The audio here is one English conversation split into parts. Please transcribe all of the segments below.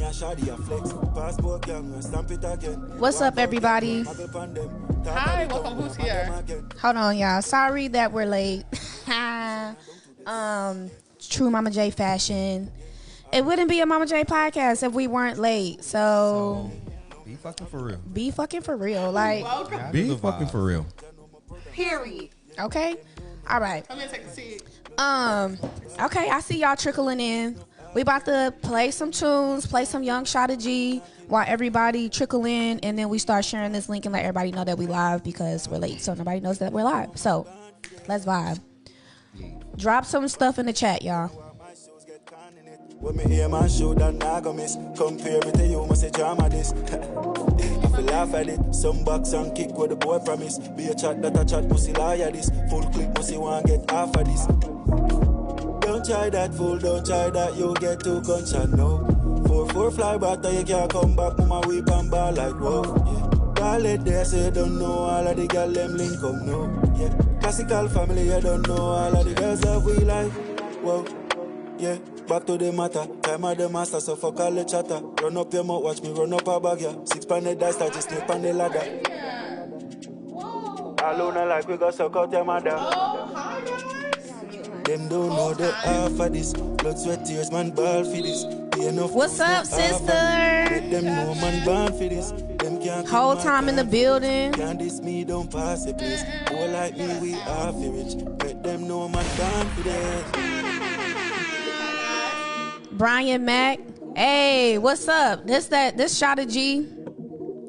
What's up, everybody? Hi, welcome. Who's here? Hold on, y'all. Sorry that we're late. True Mama J fashion. It wouldn't be a Mama J podcast if we weren't late. So be fucking for real. Be fucking for real. Like, be fucking for real. Period. Okay? All right. Come in, take a seat. Okay, I see y'all trickling in. We about to play some tunes, play some Young Shada G while everybody trickle in, and then we start sharing this link and let everybody know that we live because we're late, so nobody knows that we're live. So, let's vibe. Drop some stuff in the chat, y'all. When me hear man shoot and I go miss. Compare me to you, must say drama this. If you laugh at it, some box and kick what the boy promise. Be a chat that a chat pussy liar this. Full clip must see one get half of this. Don't try that fool, don't try that, you get 2 gunshot, no. 4-4 fly back, you can't come back, mama whip and ball like whoa, yeah. Call it there, say don't know all of the girl them link come, no, yeah. Classical family, you don't know all of the girls that we like, whoa, yeah. Back to the matter, time of the master, so fuck all the chatter. Run up your mouth, watch me run up a bag, yeah. 6-pound dice, start to snake on the ladder. Alone like we got suck out your mother. Oh, hi guys. Them don't know the half of this. Blood, sweat, tears, man, ball for this. What's up, sister? Let them know man born for this. Them can't whole time in the building. Can't this me, don't pass it, please. Go like me, we are for rich. Let them know man born for this. Brian Mack. Hey, what's up? This Shada G.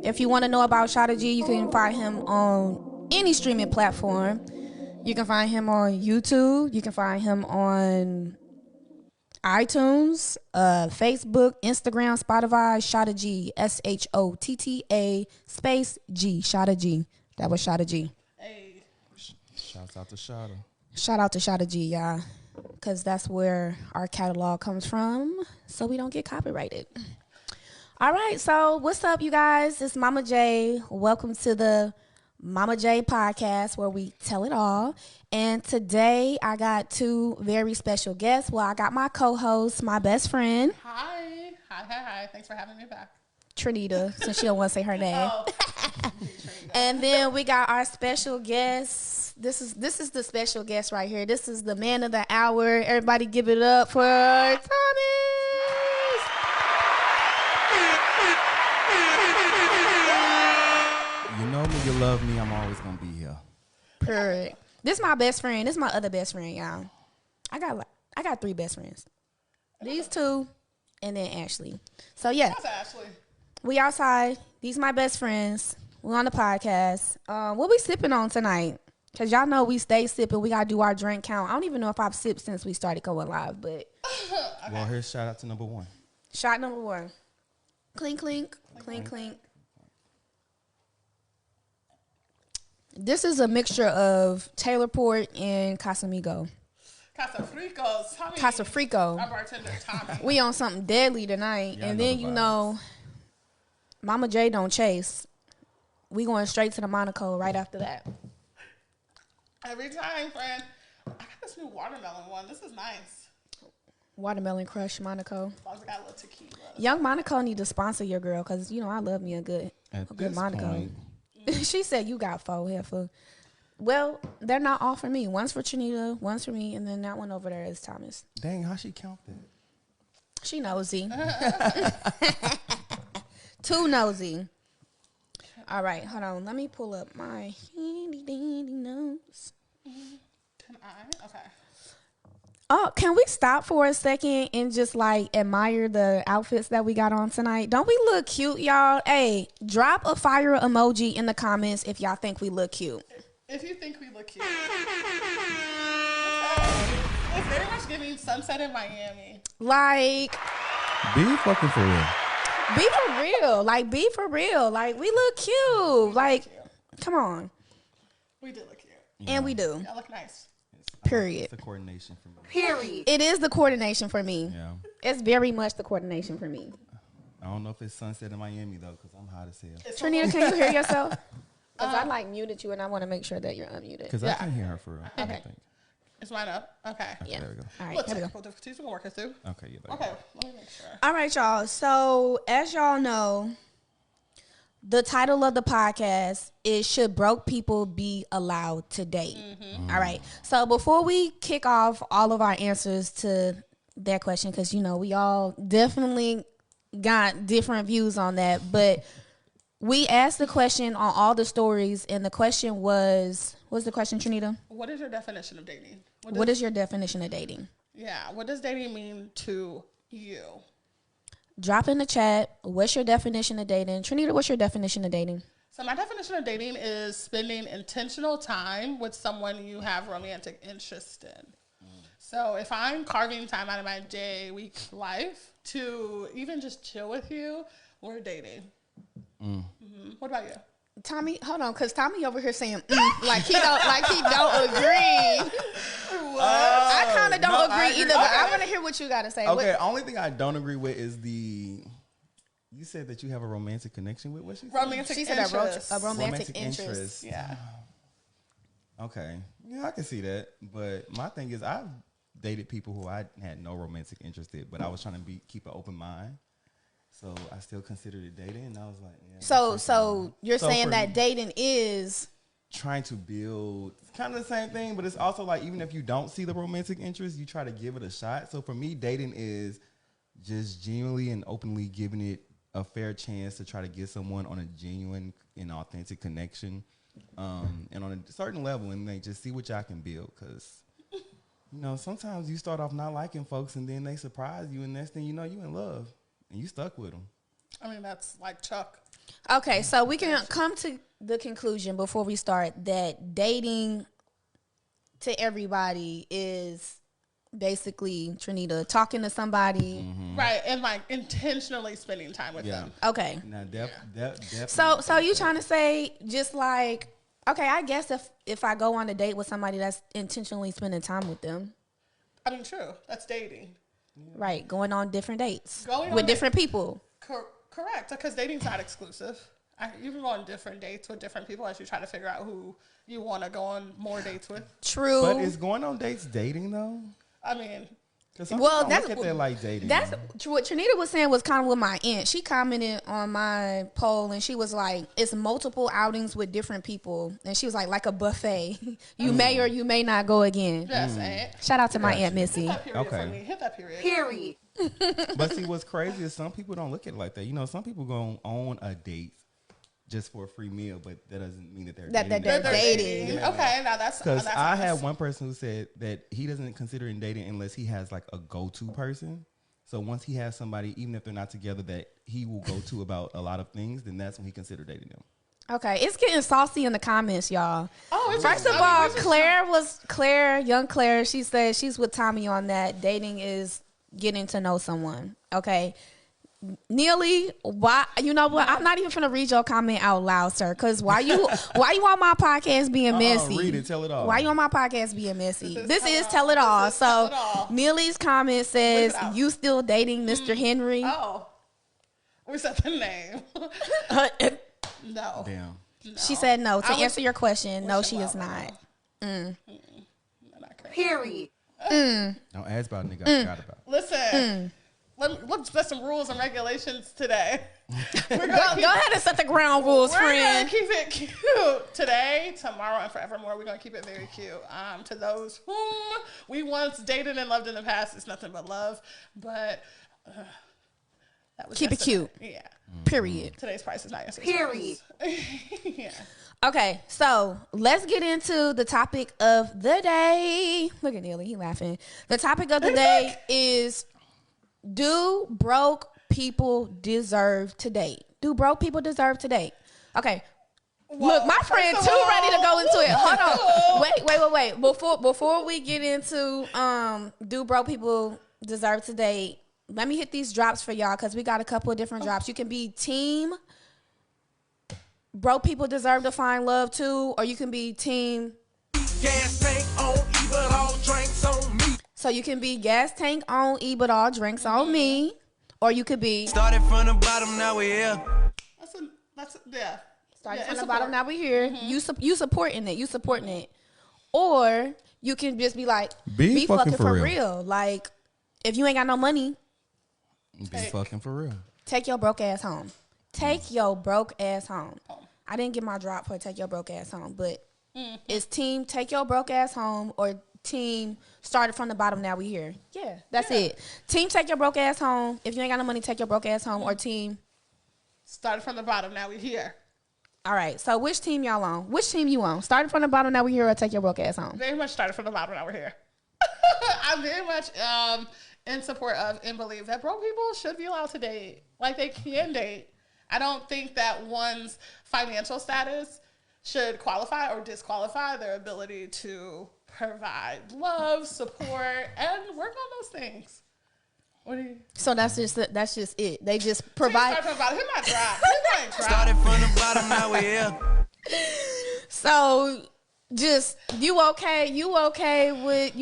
If you want to know about Shada G, you can find him on any streaming platform. You can find him on YouTube. You can find him on iTunes, Facebook, Instagram, Spotify. Shada G, SHOTTA space G. Shada G. That was Shada G. Hey. Shouts out to Shada. Shout out to Shada G, y'all, because that's where our catalog comes from, so we don't get copyrighted. All right, so what's up, you guys? It's Mama J. Welcome to the Mama J podcast, where we tell it all. And today I got 2 very special guests. Well, I got my co-host, my best friend. Hi. Thanks for having me back. Trinita, since she don't want to say her name. Oh. And then we got our special guest. This is the special guest right here. This is the man of the hour. Everybody give it up for Thomas. You know me, you love me, I'm always gonna be here. Perfect. This is my best friend. This is my other best friend, y'all. I got 3 best friends. These 2, and then Ashley. So yeah. How's Ashley? We outside. These my best friends. We on the podcast. What we sipping on tonight? Cause y'all know we stay sipping. We gotta do our drink count. I don't even know if I've sipped since we started going live, but Okay. Well, here's shout out to number 1. shot number 1. Clink, clink, clink, clink. This is a mixture of Taylor Port and Casamigo. Casa Frico. Our bartender, Tommy. We on something deadly tonight, Yeah, and then you know, Mama J don't chase. We going straight to the Monaco right after that. Every time, friend. I got this new watermelon one. This is nice. Watermelon Crush Monaco. As long as I got a little tequila. Young Monaco need to sponsor your girl, because you know I love me a good Monaco. Point, She said you got 4 here for. Well, they're not all for me. One's for Trinita, one's for me, and then that one over there is Thomas. dang, how she count that? She nosy. Too nosy. All right, hold on. Let me pull up my handy dandy notes. Can I? Okay. Oh, can we stop for a second and just like admire the outfits that we got on tonight? Don't we look cute, y'all? Hey, drop a fire emoji in the comments if y'all think we look cute. If you think we look cute. It's very much giving Sunset in Miami. Like, Be fucking for real. be for real. Like, be for real. Like, we look cute. Like, come on. We do look cute. And we do. Y'all look nice. Period. It's the coordination for me. Period. It is the coordination for me. Yeah. It's very much the coordination for me. I don't know if it's sunset in Miami though, because I'm hot as hell. Trinita, can you hear yourself? Because I like muted you and I want to make sure that you're unmuted. Because I can hear her for real. Okay. Is mine up? Okay. Yeah. There we go. All right. Look, Here we go. technical difficulties. We'll work it through. Okay, yeah. Okay, let me make sure. All right, y'all. So, as y'all know, the title of the podcast is Should Broke People Be Allowed to Date? All right. So, before we kick off all of our answers to that question, because, you know, we all definitely got different views on that, but we asked the question on all the stories, and the question was, what's the question, Trinita? What is your definition of dating? What is your definition of dating? Yeah, what does dating mean to you? Drop in the chat. What's your definition of dating? Trinita, what's your definition of dating? So my definition of dating is spending intentional time with someone you have romantic interest in. So if I'm carving time out of my day, week, life to even just chill with you, we're dating. What about you? Tommy, hold on, because Tommy over here saying like he don't agree. I kind of don't no, agree I agree. either, but I want to hear what you got to say. Okay, What- only thing I don't agree with is the. You said that you have a romantic connection with what she said? Romantic she said interest. a romantic interest. Yeah. Okay, yeah, I can see that. But my thing is, I've dated people who I had no romantic interest in, but I was trying to keep an open mind. So I still considered it dating, and I was like, yeah. So you're So saying for that me- dating is trying to build kind of the same thing, but it's also like even if you don't see the romantic interest, you try to give it a shot. So for me, dating is just genuinely and openly giving it a fair chance to try to get someone on a genuine and authentic connection, and on a certain level, and they just see what y'all can build. Because you know sometimes you start off not liking folks, and then they surprise you, and next thing you know, you in love, and you stuck with them. I mean, that's like Chuck. okay. So we can come to the conclusion before we start that dating to everybody is basically Trinita talking to somebody. Right. And like intentionally spending time with Yeah. them. Okay. Now, definitely. So you trying to say just like, okay, I guess if I go on a date with somebody that's intentionally spending time with them, I mean, true. That's dating. right? Going on different dates Going on with dates. different people. Correct. Because dating's not exclusive. You can go on different dates with different people as you try to figure out who you want to go on more dates with. True. But is going on dates dating though? I mean, Because some Well, people that's- look at that like dating. That's what Trinita was saying was kind of with my aunt. She commented on my poll and she was like, it's multiple outings with different people. And she was like a buffet. You may or you may not go again. yes, Aunt. Shout out to my Aunt Hit Missy. that period Okay. for me. Hit that period. Period. But see, what's crazy is some people don't look at it like that. You know, some people go on a date just for a free meal, but that doesn't mean that they're That dating. they're They're dating. Yeah. Okay, now that's Because that's I honest. had one person who said that he doesn't consider in dating unless he has like a go-to person. So once he has somebody, even if they're not together, that he will go to about a lot of things, then that's when he consider dating them. Okay, it's getting saucy in the comments, y'all. Oh, it's First just- of I mean, all, it's just- young Claire, she said she's with Tommy on that. Dating is getting to know someone. Okay. Neely, why? You know what? I'm not even gonna read your comment out loud, sir. Because why you on my podcast being messy? Read it, tell it all. Why you on my podcast being messy? This is Tell tell It it All. all. This is Tell So It All. Neely's comment says, it out. "You still dating Mr. Henry?" Oh, we said the name. No. Damn. She said no. To I would- answer your question, no, wish she him is well, not. Not crazy. Period. Don't ask about a nigga I forgot about. Listen, let's set some rules and regulations today. We're Go gonna ahead and set the ground rules, We're friend. gonna keep it cute today, tomorrow, and forevermore. We're gonna keep it very cute. To those whom we once dated and loved in the past, it's nothing but love. But that was Keep it yesterday. cute. Yeah. Period. Today's price is not yesterday's Period. price. Yeah. Okay, so let's get into the topic of the day. Look at Neely, he laughing. The topic of the day is: do broke people deserve to date? Do broke people deserve to date? Okay. Look, my friend first too of ready to go into it. Hold all- on. Wait. Before we get into do broke people deserve to date, let me hit these drops for y'all because we got a couple of different drops. You can be team broke people deserve to find love too, or you can be team. Gas tank on E, but all drinks on me. So you can be gas tank on E, but all drinks on me, or you could be Started from the bottom, now we're here. Yeah. starting Yeah, from it's the bottom. support. Now we here. You supporting it. You supporting it, or you can just be like, Be fucking for real. Like, if you ain't got no money, Be fucking for real. take your broke ass home. Take your broke ass home. I didn't get my drop for take your broke ass home, but it's team take your broke ass home or team started from the bottom, now we here. Yeah, that's it. Team take your broke ass home. If you ain't got no money, take your broke ass home. Or team started from the bottom, now we here. All right, so which team y'all on? Which team you on? Started from the bottom, now we here, or take your broke ass home? Very much started from the bottom, now we're here. I'm very much in support of and believe that broke people should be allowed to date. Like, they can date. I don't think that one's financial status should qualify or disqualify their ability to provide love, support, and work on those things. What do you? So that's just it. They just provide. Started from the bottom. Hit my drop. Hit my drop. Started from the bottom, now we're here. So just you okay with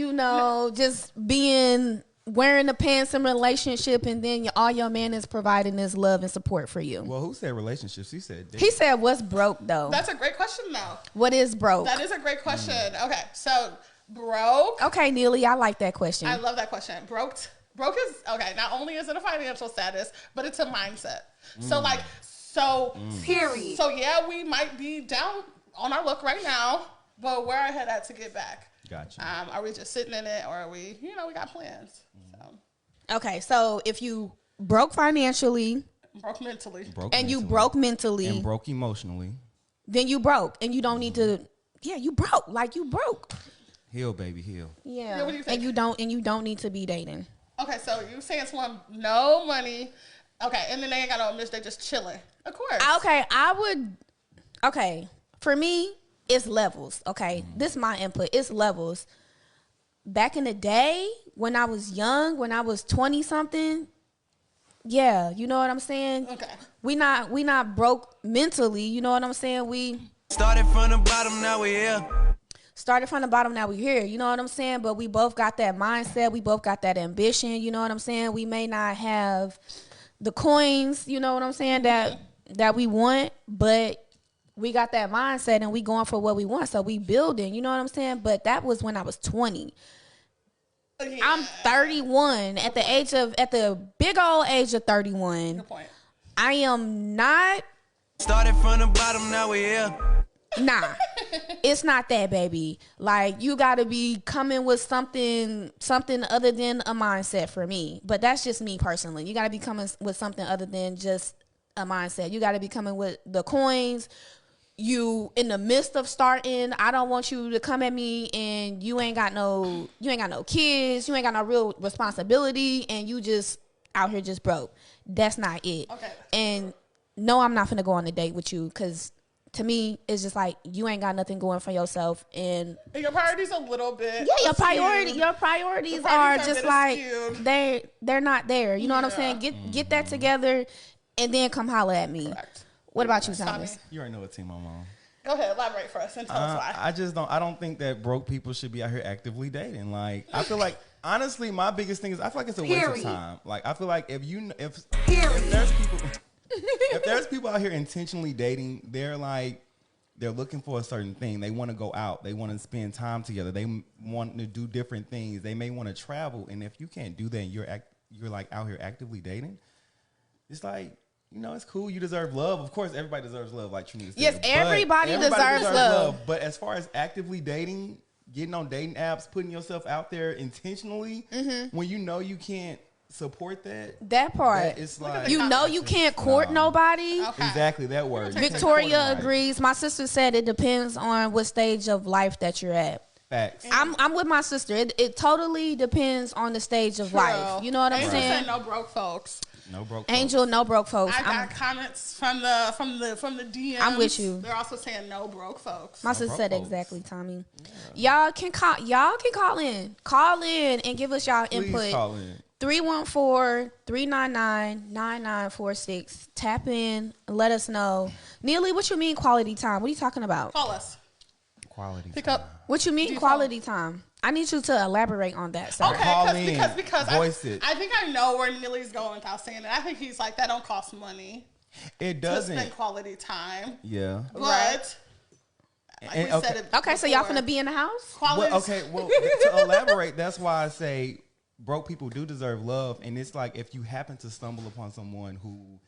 just being wearing the pants in relationship, and then all your man is providing is love and support for you. Well, who said relationships? He said dating. He said, "What's broke though?" That's a great question, though. What is broke? That is a great question. Okay, so broke. Okay, Neely, I like that question. I love that question. Broke is okay. Not only is it a financial status, but it's a mindset. Period. So yeah, we might be down on our luck right now, but where our head at to get back? Gotcha. Are we just sitting in it, or are we? We got plans. So. Okay, so if you broke financially, broke mentally, broke mentally, and broke emotionally, then you broke, and you don't need to. Yeah, you broke. Like, you broke. Heal, baby, heal. Yeah, what do you think? And you don't need to be dating. Okay, so you saying someone no money, okay, and then they ain't got no bitch, they just chilling. Of course. Okay, for me, it's levels. Okay, this is my input. It's levels. Back in the day, when I was young, when I was 20 something, yeah, you know what I'm saying. Okay. We not broke mentally. You know what I'm saying. We Started from the bottom, now we're here. Started from the bottom, now we're here. You know what I'm saying? But we both got that mindset. We both got that ambition. You know what I'm saying? We may not have the coins, you know what I'm saying, that we want, but we got that mindset and we going for what we want. So we building, you know what I'm saying? But that was when I was 20. Yeah. I'm 31 at the big old age of 31. Good point. I am not. Started from the bottom, now we're here. Nah, it's not that, baby. Like, you got to be coming with something other than a mindset for me. But that's just me personally. You got to be coming with something other than just a mindset. You got to be coming with the coins. You in the midst of starting. I don't want you to come at me and you ain't got no kids. You ain't got no real responsibility, and you just out here just broke. That's not it. Okay. And no, I'm not finna go on a date with you, because to me, it's just like, you ain't got nothing going for yourself, and your priorities a little bit. Yeah, your priorities are just like skewed. they're not there. You know what I'm saying? Get that together, and then come holler at me. Correct. What about you, Thomas? You already know what team I'm on. Go ahead, elaborate for us and tell us why. I don't think that broke people should be out here actively dating. Like, I feel like, honestly, my biggest thing is, I feel like it's a waste of time. Like, I feel like if there's people out here intentionally dating, they're looking for a certain thing. They want to go out. They want to spend time together. They want to do different things. They may want to travel. And if you can't do that and you're like out here actively dating, it's like, it's cool. You deserve love. Of course, everybody deserves love, like Trinity said. Yes, everybody deserves love. But as far as actively dating, getting on dating apps, putting yourself out there intentionally, when you can't support that part, it's like, you can't court nobody. Okay. Exactly, that word. Victoria agrees. My sister said it depends on what stage of life that you're at. Facts. I'm with my sister. It totally depends on the stage of life. You know what I'm saying? Said no broke folks. No broke Angel, folks. no broke folks. I got comments from the DMs. I'm with you. They're also saying no broke folks. My sister said exactly, Tommy. Yeah. Y'all can call in. Call in and give us y'all input. Please call in. 314-399-9946. Tap in. Let us know. Neely, what you mean quality time? What are you talking about? Call us. Quality Pick time. up. What you mean quality time? I need you to elaborate on that, sir. Okay, because voice it. I think I know where Neely's going without saying it. I think he's like, that don't cost money. It doesn't. To spend quality time. Yeah. But that. Like And- we okay. said it Okay, so y'all before. finna be in the house? Quality. Well, to elaborate, that's why I say broke people do deserve love. And it's like if you happen to stumble upon someone who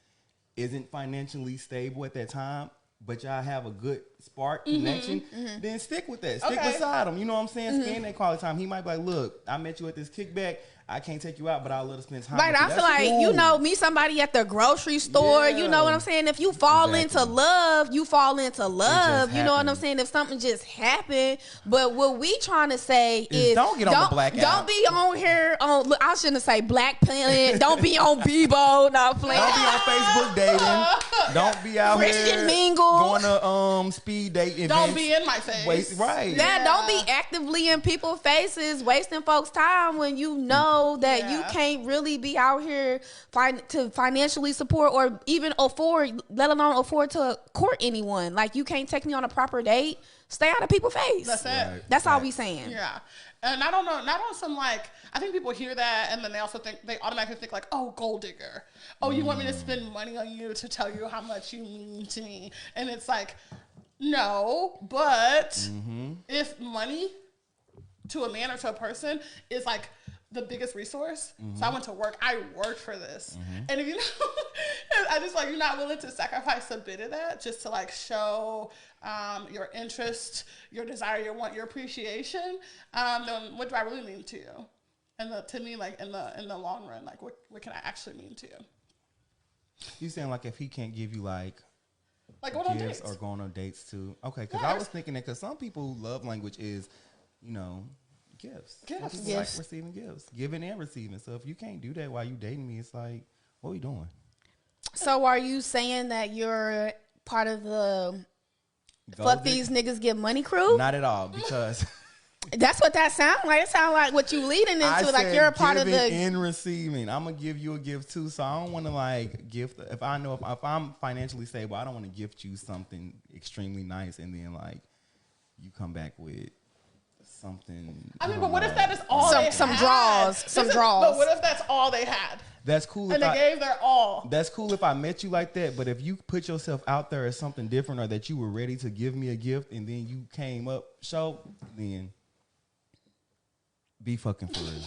isn't financially stable at that time, but y'all have a good spark connection, then stick with that. Stick Okay. beside him. You know what I'm saying? Spend that quality time. He might be like, look, I met you at this kickback. I can't take you out, but I'll let her spend time Right, with you. I feel That's like, cool. you know, meet somebody at the grocery store. You know what I'm saying? If you fall into Exactly. love, you fall into love. You know what I'm happened. saying? If something just happened. But what we trying to say is don't get on the black Don't app. be on here on, look, I shouldn't say Black Planet. Don't be on Bebo. Not playing. Don't be on Facebook dating. Don't be out Christian here mingle. going to speed date events. Don't be in my face. Right. Yeah, don't be actively in people's faces, wasting folks' time when you know that you Yeah. can't really be out here to financially support or even afford, let alone afford to court anyone. Like, you can't take me on a proper date. Stay out of people's face. That's it. Right. That's all we saying. Yeah. And I don't know, not on some like, I think people hear that and then they also think, they automatically think like, oh, gold digger. Oh, you want me to spend money on you to tell you how much you mean to me. And it's like, no, but if money to a man or to a person is like the biggest resource. So I went to work. I worked for this. And if you know, I just like, you're not willing to sacrifice a bit of that just to like show your interest, your desire, your want, your appreciation, then what do I really mean to you? And to me, like in the long run, like what can I actually mean to you? You saying like if he can't give you like Like on gifts dates. or going on dates too? Okay, because Yeah, I was thinking that because some people love language is, you know, gifts. Some Gifts. people like receiving gifts, giving and receiving. So if you can't do that while you dating me, it's like, what are we doing? So are you saying that you're part of the Gold fuck digger? these niggas get money crew? Not at all, because That's what that sounds like. It sounds like what you leading into. I Like said you're a part of giving the. and receiving. I'm gonna give you a gift too, so I don't want to like gift. If I know if I'm financially stable, I don't want to gift you something extremely nice and then like you come back with something. I mean, don't but what if know. that is all Some- they some had? draws, some draws. But what if that's all they had? That's cool. And If they I, gave their all. that's cool if I met you like that, but if you put yourself out there as something different or that you were ready to give me a gift and then you came up show, then be fucking for real.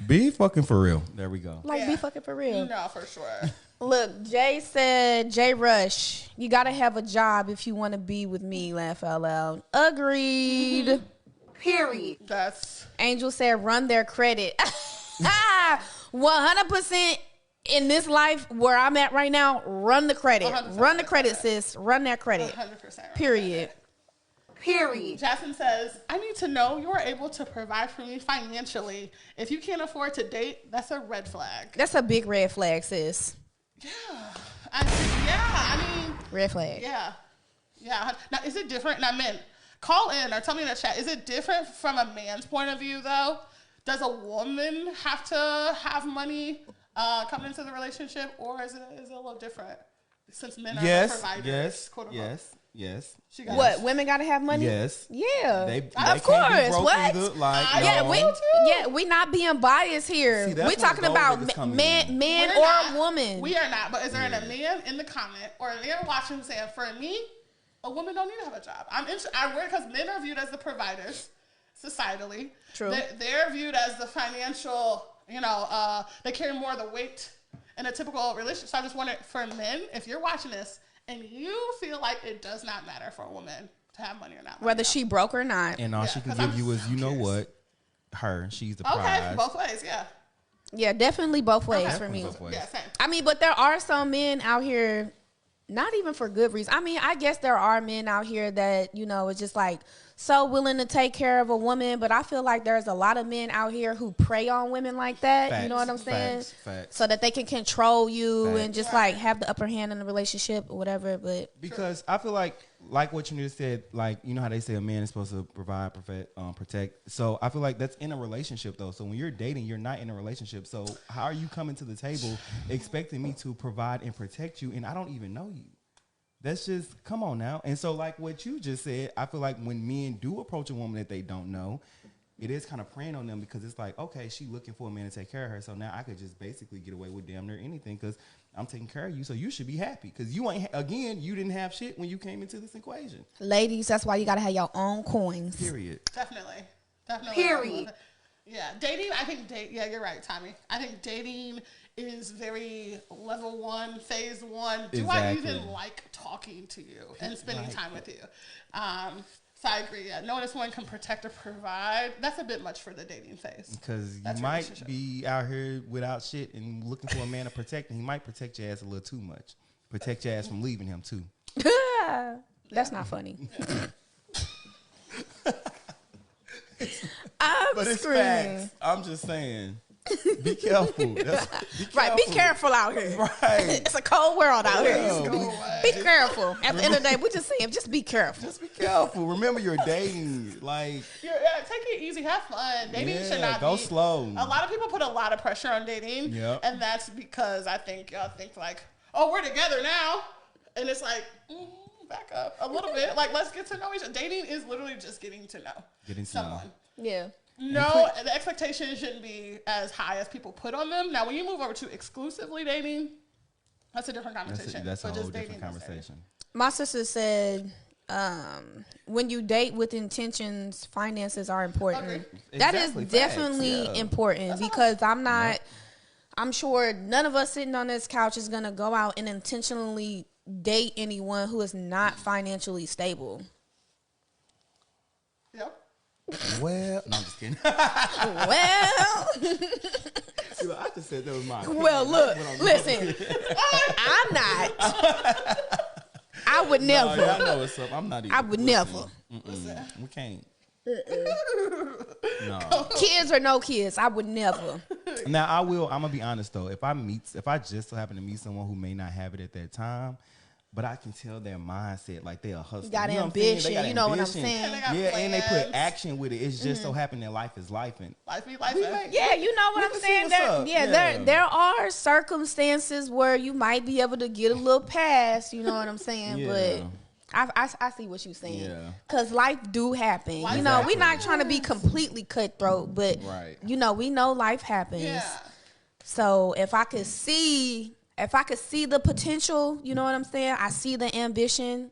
Be fucking for real. There we go. Like, be Yeah. fucking for real. No, for sure. Look, Jay said, Jay Rush, you gotta have a job if you want to be with me. Laugh out loud. Agreed. Period. That's Angel said, run their credit. 100% in this life where I'm at right now. Run the credit. 100% Run the credit, sis. Run that credit. 100%. Right. Period. Period. Jasmine says, I need to know you are able to provide for me financially. If you can't afford to date, that's a red flag. That's a big red flag, sis. I mean, Red flag. yeah. Now, is it different? Now, men, call in or tell me in the chat. Is it different from a man's point of view, though? Does a woman have to have money coming into the relationship, or is it a little different? Since men are the Yes, providers, yes, quote unquote. yes. She got What? Women gotta have money? Yes. Yeah. They of can't be course. broke What? either. Like, Yeah, no. we not being biased here. See, that's We where talking gold about diggers come man in. We're or not. a woman. We are not. But is there a man in the comment or a man watching saying, for me, a woman don't need to have a job? I work because men are viewed as the providers societally. True. They're viewed as the financial, they carry more of the weight in a typical relationship. So I just wonder, for men, if you're watching this and you feel like it does not matter for a woman to have money or not. Whether she broke or not. And all Yeah, she can 'cause give I'm you is, you know curious. what? She's the Okay, prize. both ways, yeah. Yeah, definitely both ways for Definitely me. both ways. Yeah, same. I mean, but there are some men out here, not even for good reason. I mean, I guess there are men out here that, it's just like so willing to take care of a woman, but I feel like there's a lot of men out here who prey on women like that. You know what I'm saying? Facts. So that they can control you and Facts. just like have the upper hand in the relationship or whatever. But Because I feel like what you just said, like, you know how they say a man is supposed to provide, protect. So I feel like that's in a relationship, though. So when you're dating, you're not in a relationship. So how are you coming to the table expecting me to provide and protect you, and I don't even know you? That's just, come on now. And so like what you just said, I feel like when men do approach a woman that they don't know, it is kind of preying on them because it's like, okay, she looking for a man to take care of her. So now I could just basically get away with damn near anything because I'm taking care of you. So you should be happy because you ain't, again, you didn't have shit when you came into this equation. Ladies, that's why you got to have your own coins. Period. Definitely. Period. Yeah, dating, I think, yeah, you're right, Tommy. I think dating is very level 1, phase 1. Do I even like talking to you and spending time with you? So I agree, yeah. Knowing if someone can protect or provide, that's a bit much for the dating phase. Because you might be out here without shit and looking for a man to protect, and he might protect your ass a little too much. Protect your ass from leaving him, too. That's not funny. But it's facts. I'm just saying. Be careful. Right, be careful out here. Right. It's a cold world out here. Yeah. Be careful. At the end of the day, we're just saying, just be careful. Just be careful. Remember, you're dating. Like, Yeah, take it easy, have fun. Dating should not go be slow. A lot of people put a lot of pressure on dating, and that's because I think y'all think like, oh, we're together now, and it's like, back up a little bit. Like, let's get to know each other. Dating is literally just getting to know someone. Yeah. No, the expectation shouldn't be as high as people put on them. Now, when you move over to exclusively dating, that's a different conversation. That's a But whole just different dating conversation. My sister said, when you date with intentions, finances are important. Okay. That Exactly, is definitely facts, important because I'm sure none of us sitting on this couch is going to go out and intentionally date anyone who is not financially stable. Yep. Well, no, I'm just kidding. Well, I just said that was my well, look, listen, I'm not. I would never. No, y'all know what's up. I'm not even. I would never. We can't. No. Kids or no kids, I would never. Now I will. I'm gonna be honest though. If I just so happen to meet someone who may not have it at that time, but I can tell their mindset, like they're a hustler. Got you know ambition. What I'm saying? You know what I'm saying? Yeah, And they put action with it. It's just so happened that life is life and Life be life. Yeah, you know what I'm can see saying. what's up. There are circumstances where you might be able to get a little pass. You know what I'm saying? Yeah. But I see what you're saying. Yeah. Cause life do happen. You know, we're not trying to be completely cutthroat, but Right. you know, we know life happens. Yeah. So if I could see the potential, you know what I'm saying? I see the ambition.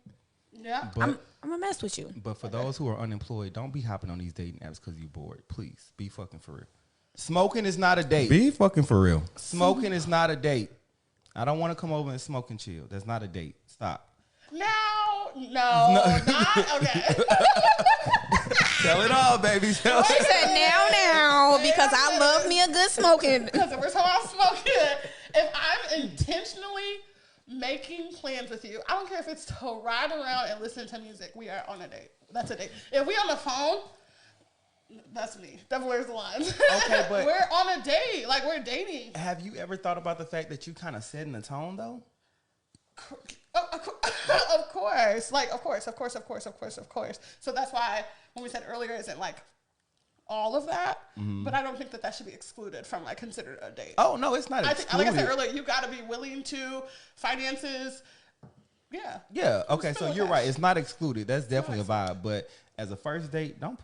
Yeah. but I'm gonna mess with you. But for those who are unemployed, don't be hopping on these dating apps because you're bored. Please be fucking for real. Smoking is not a date. Be fucking for real. Smoking is not a date. I don't want to come over and smoke and chill. That's not a date. Stop. No, not okay. Tell it all, baby. Tell She it. said now because I love me a good smoking. Because every time I'm smoking, if I'm intentionally making plans with you, I don't care if it's to ride around and listen to music. We are on a date. That's a date. If we on the phone, that's me. Devil wears the lines. Okay, but we're on a date. Like, we're dating. have you ever thought about the fact that you kind of setting the tone though? Of course. Like, of course. So that's why when we said earlier, isn't like all of that, but I don't think that should be excluded from like considered a date. Oh no, it's not. I think, like I said earlier, you got to be willing to finances. Yeah. Yeah. Okay. So Still you're okay. right. It's not excluded. That's definitely a vibe. But as a first date, don't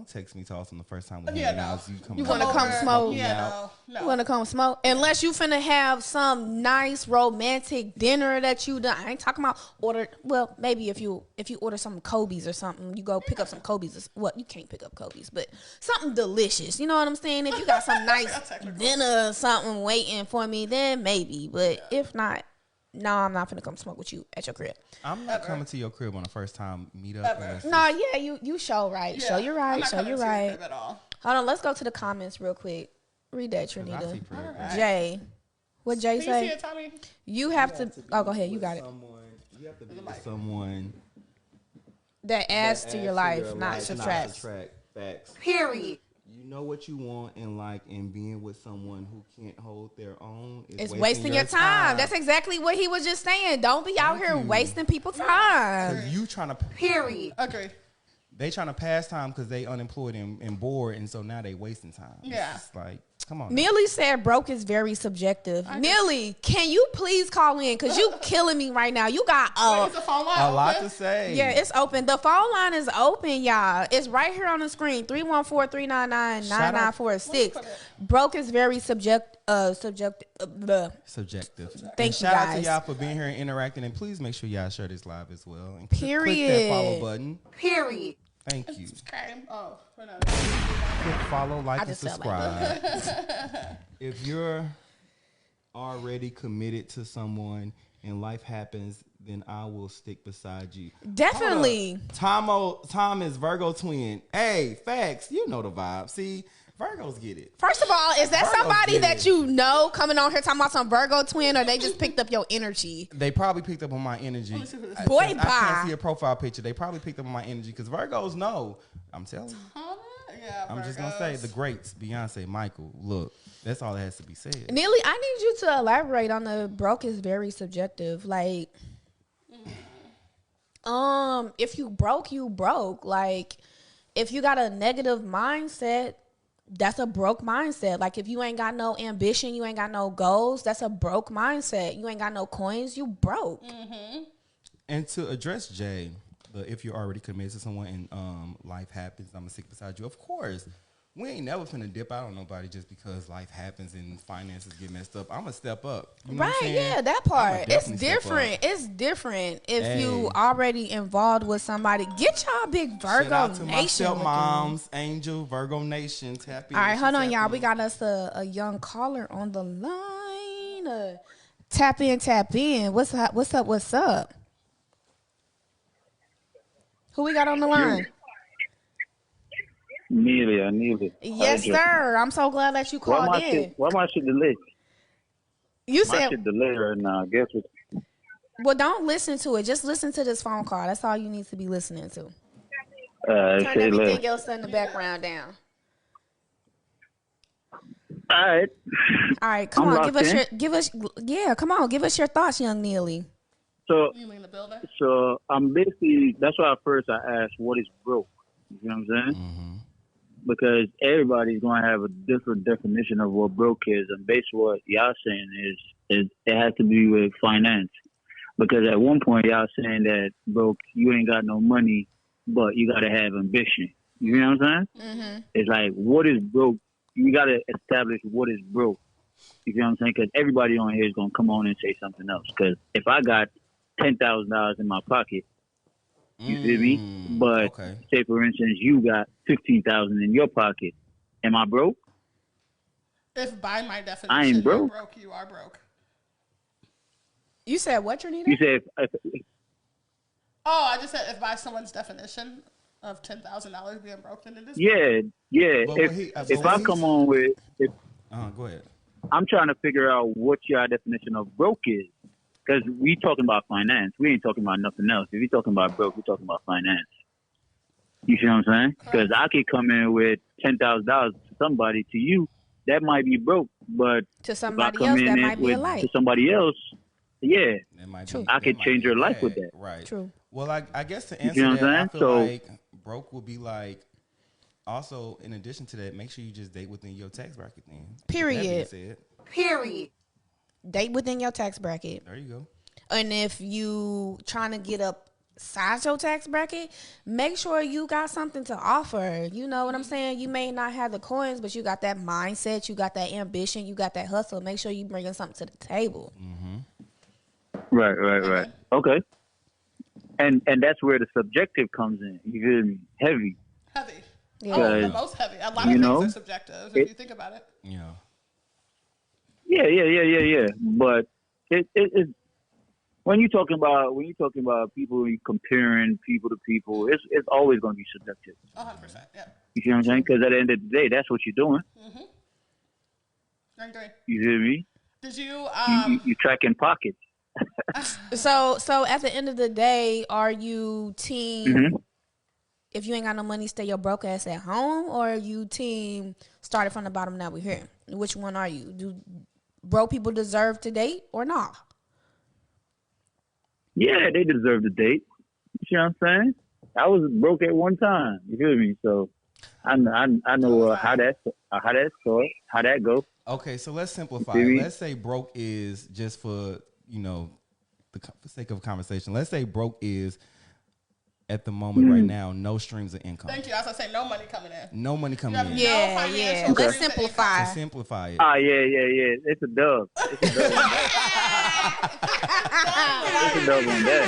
text me talking the first time we hang out. You want to come smoke? Yeah. No. You want to come smoke? Unless you finna have some nice romantic dinner that you done. I ain't talking about order. Well, maybe if you order some Kobe's or something, you go pick up some Kobe's. Well, you can't pick up Kobe's, but something delicious. You know what I'm saying? If you got some nice dinner or something waiting for me, then maybe. But if not, no, I'm not finna come smoke with you at your crib. I'm not coming to your crib on the first time meet up. No, yeah, you show right. Yeah. Show you I'm right. not Show coming you to your right. crib at all. Hold on, let's go to the comments real quick. Read that, I see Trinita. crib. Jay. What Jay Can you see say? it, Tommy? You have to. Oh, go ahead. You got it. You have to be with someone That adds to your life, not subtracts. Facts. Period. You know what you want in like and being with someone who can't hold their own It's wasting your time. That's exactly what he was just saying. Don't be out here wasting people's time. Cause you trying to Period. Agree. they trying to pass time because they unemployed and bored, and so now they wasting time. Yeah. It's like Come on. Neely said broke is very subjective. Neely, can you please call in? Because you killing me right now. You got Is the phone line A lot open? to say. yeah, it's open. The phone line is open, y'all. It's right here on the screen. 314-399-9946. Broke is very subjective. Subjective. Thank and you, shout out to guys. y'all for being here and interacting. And please make sure y'all share this live as well. And Period. Click that follow button. Period. Thank you. Okay. Oh, we're not. Click follow, like, I and just felt like subscribe. If you're already committed to someone and life happens, then I will stick beside you. Definitely. Tom is Virgo twin. Hey, facts. You know the vibe. See, Virgos get it. First of all, is that Virgos somebody get that it. you know coming on here talking about some Virgo twin, or they just picked up your energy? They probably picked up on my energy. Boy, I bye. can't see a profile picture. They probably picked up on my energy because Virgos know. I'm telling you. Yeah, I'm just gonna say the greats, Beyonce, Michael. Look, that's all that has to be said. Neely, I need you to elaborate on the broke is very subjective. Like, if you broke, you broke. Like, if you got a negative mindset, that's a broke mindset. Like, if you ain't got no ambition, you ain't got no goals, that's a broke mindset. You ain't got no coins, you broke. And to address Jay, if you're already committed to someone and life happens, I'm gonna stick beside you. Of course, we ain't never finna dip out on nobody just because life happens and finances get messed up. I'm gonna step up. You know what I'm Right, saying? yeah, that I'ma part. It's definitely step different. up. It's different if Hey. you already involved with somebody. Get y'all big Virgo Shout out to my Nation. looking. stepmoms, Angel, Virgo Nation. Tap in. All right, hold on, Tap y'all. in. We got us a young caller on the line. Tap in, tap in. What's up? What's up? What's up? Who we got on the line? Neely. Yes, sir. I'm so glad that you called in. Why my shit delay? You My said, shit delay right now. Guess what? well, don't listen to it. Just listen to this phone call. That's all you need to be listening to. Turn Say everything less. else in the background down. All right. All right, come I'm on. locked Give us your thoughts, young Neely. So You mean the building? I'm basically, that's why at first I asked, what is broke? You know what I'm saying? Mm-hmm. Because everybody's going to have a different definition of what broke is. And basically what y'all saying is it has to do with finance. Because at one point y'all saying that broke, you ain't got no money, but you got to have ambition. You know what I'm saying? Mm-hmm. It's like, what is broke? You got to establish what is broke. You know what I'm saying? Because everybody on here is going to come on and say something else. Because if I got $10,000 in my pocket, you feel me? But okay. say, for instance, you got $15,000 in your pocket. Am I broke? If by my definition I ain't you're broke. broke, you are broke. You said what, Trinita? You said, Oh, I just said if by someone's definition of $10,000 being broke, then it is. yeah. But If I come on with, if Go ahead. I'm trying to figure out what your definition of broke is. Because we talking about finance. We ain't talking about nothing else. If we talking about broke, we talking about finance. You see what I'm saying? Because I could come in with $10,000 to somebody, to you, that might be broke. But To if I somebody come else, in that it might be a with- light. to somebody else, yeah. That might True. be, I that could might change be your life with bad. that. Right. True. Well, I guess to You answer know what that, I'm I saying? feel So- like broke would be like, also, in addition to that, make sure you just date within your tax bracket then. Period. That being said, Period. Date within your tax bracket. there you go. And if you trying to get up size your tax bracket, make sure you got something to offer. You know what I'm saying? You may not have the coins, but you got that mindset, you got that ambition, you got that hustle. Make sure you bringing something to the table. Right. Okay. And that's where the subjective comes in. You feel me? Heavy. Heavy. Yeah. Oh, the most heavy. A lot of You things know, are subjective if you think about it. Yeah. Yeah. But it when you're talking about people, you comparing people to people, it's always going to be subjective. 100%. Yeah. You see what I'm saying? Because at the end of the day, that's what you're doing. I agree. You hear me? Did you You tracking pockets. So at the end of the day, are you team Mm-hmm. if you ain't got no money, stay your broke ass at home, or are you team started from the bottom, now we're here? Which one are you? Do broke people deserve to date or not? Yeah, they deserve the date. You see what I'm saying? I was broke at one time. You feel me? So I know how that go. Okay, so let's simplify. You see me? Let's say broke is just for the sake of conversation. Let's say broke is at the moment right now no streams of income. Thank you. I was gonna say no money coming in. No money coming in. Yeah. Let's To simplify. simplify it. Yeah. It's a dub. It's a dub on that.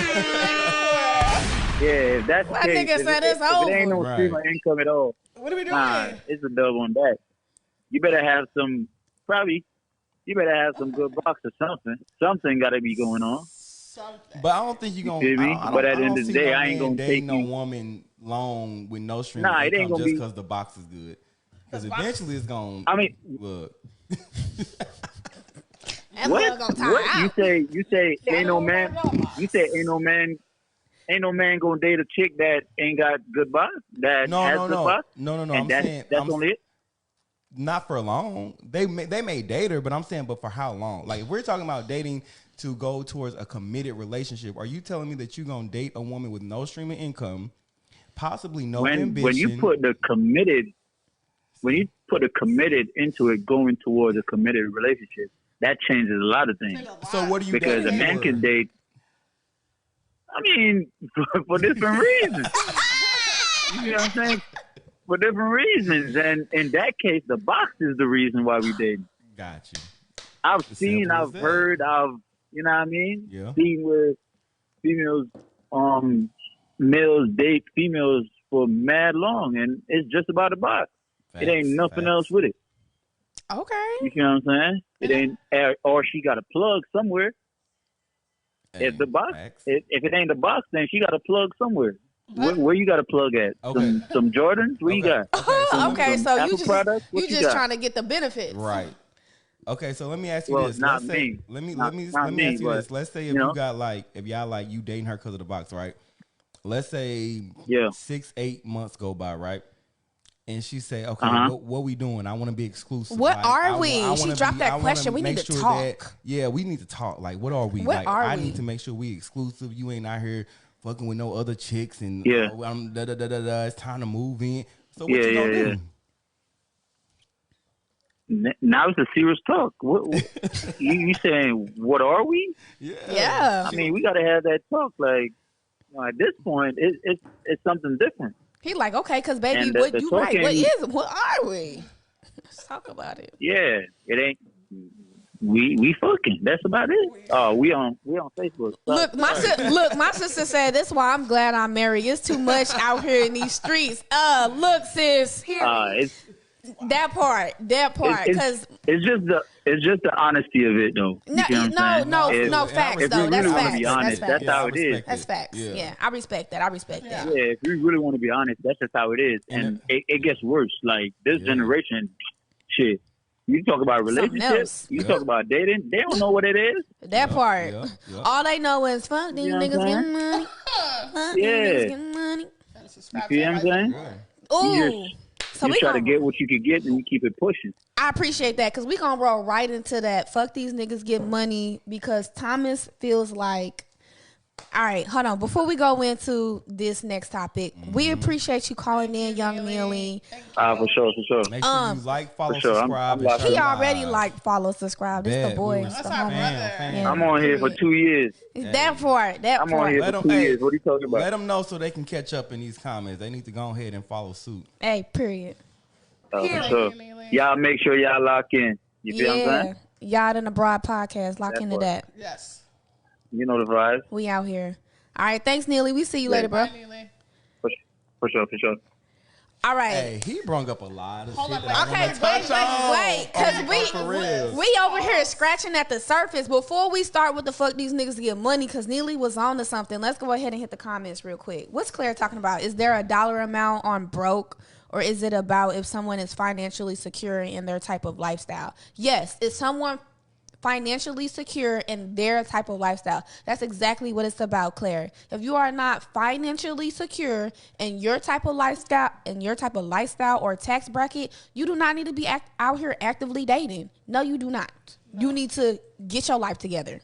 Yeah, if that's the That case, nigga said it's if it ain't no over. stream of income at all, What are we doing? it's a dub on that. You better have some good box or something. Something got to be going on. Something. But I don't think you're gonna. You feel me? But at the end of the day, I ain't gonna date take no you- woman long with no stream Nah, of it ain't income gonna just be- because the box is good. Because box- eventually it's gonna. I mean- look. That What? mug gonna tie What? out. You say ain't no man. You say ain't no man gonna date a chick that ain't got good box. That has good box. No. And I'm that's saying only it. not for long. They may date her, but I'm saying, but for how long? Like if we're talking about dating to go towards a committed relationship, are you telling me that you're gonna date a woman with no stream of income, possibly no ambition? When you put the committed into it, going towards a committed relationship, that changes a lot of things. so what do you Because a dating man for? can date. I mean, for different reasons. You know what I'm saying? For different reasons, and in that case, the box is the reason why we date. Got you. I've As seen, simple as I've that. heard, you know what I mean? Yeah. Seen where females, males date females for mad long, and it's just about the box. It ain't nothing else with it. Okay. You know what I'm saying? It ain't, or she got a plug somewhere. If the box, if it ain't the box, then she got a plug somewhere. Where you got a plug at? Okay. Some Jordans? Where you got? Okay, so Apple you just products? What you you just got? trying to get the benefits. Right. Okay, so let me ask you Well, this. not Let's say, me. let me Not ask me, you but, this. Let's say if you know. you got if y'all you dating her because of the box, right? Let's say 6-8 months go by, right? And she say, okay, what we doing? I want to be exclusive. What Like, are I we? wanna She dropped that I wanna question. We make need to sure talk. That, we need to talk. Like, what are we? What like, are I we? need to make sure we exclusive. You ain't out here fucking with no other chicks and I'm it's time to move in. So what you gonna do? Now it's a serious talk. What you saying? What are we? Yeah. I mean, we got to have that talk. Like, at this point, it's something different. He like, okay, because baby, And the what you right? talking- What are we? Let's talk about it. Yeah, it ain't. We fucking. That's about it. Oh, we on Facebook. Look, my sister said this. Is why I'm glad I'm married. It's too much out here in these streets. Look, sis, It's that part, because it's just the honesty of it, though. You see what I'm saying? no facts If though. we That's really want facts. to be honest, that's how it is. That's facts. Yeah, I respect that. Yeah, if we really want to be honest, that's just how it is. And it gets worse. Like this generation, shit. You talk about relationships, you talk about dating, they don't know what it is. That part. All they know is fuck these niggas getting money. Fuck these niggas getting money. You see what I'm saying? Ooh. So you we try to gonna, get what you can get and you keep it pushing. I appreciate that because we gonna roll right into that. Fuck these niggas get money because Thomas feels like. All right, hold on. Before we go into this next topic, we appreciate you calling in, Young Neely. For sure. Make sure you like, follow, sure. subscribe. I'm He already like, follow, subscribe. This the boy. That's the our homie. brother. Yeah. I'm on here for 2 years. That part. I'm on here for 2 years. What are you talking about? Let them know so they can catch up in these comments. They need to go ahead and follow suit. Hey, period. For sure. Y'all make sure y'all lock in. You feel what I'm saying? Yacht and Abroad podcast. Lock into that. Yes. You know the vibes. We out here. All right. Thanks, Neely. We see you later, bro. Bye, Neely. For sure. All right. Hey, he brung up a lot of Hold shit on, that I Okay, wanna touch on. wait, because For real. we over here scratching at the surface. Before we start with the fuck these niggas get money, because Neely was on to something. Let's go ahead and hit the comments real quick. What's Claire talking about? Is there a dollar amount on broke, or is it about if someone is financially secure in their type of lifestyle? Yes, is someone financially secure in their type of lifestyle? That's exactly what it's about, Claire. If you are not financially secure in your type of lifestyle, or tax bracket, you do not need to be out here actively dating. No, you do not. You need to get your life together.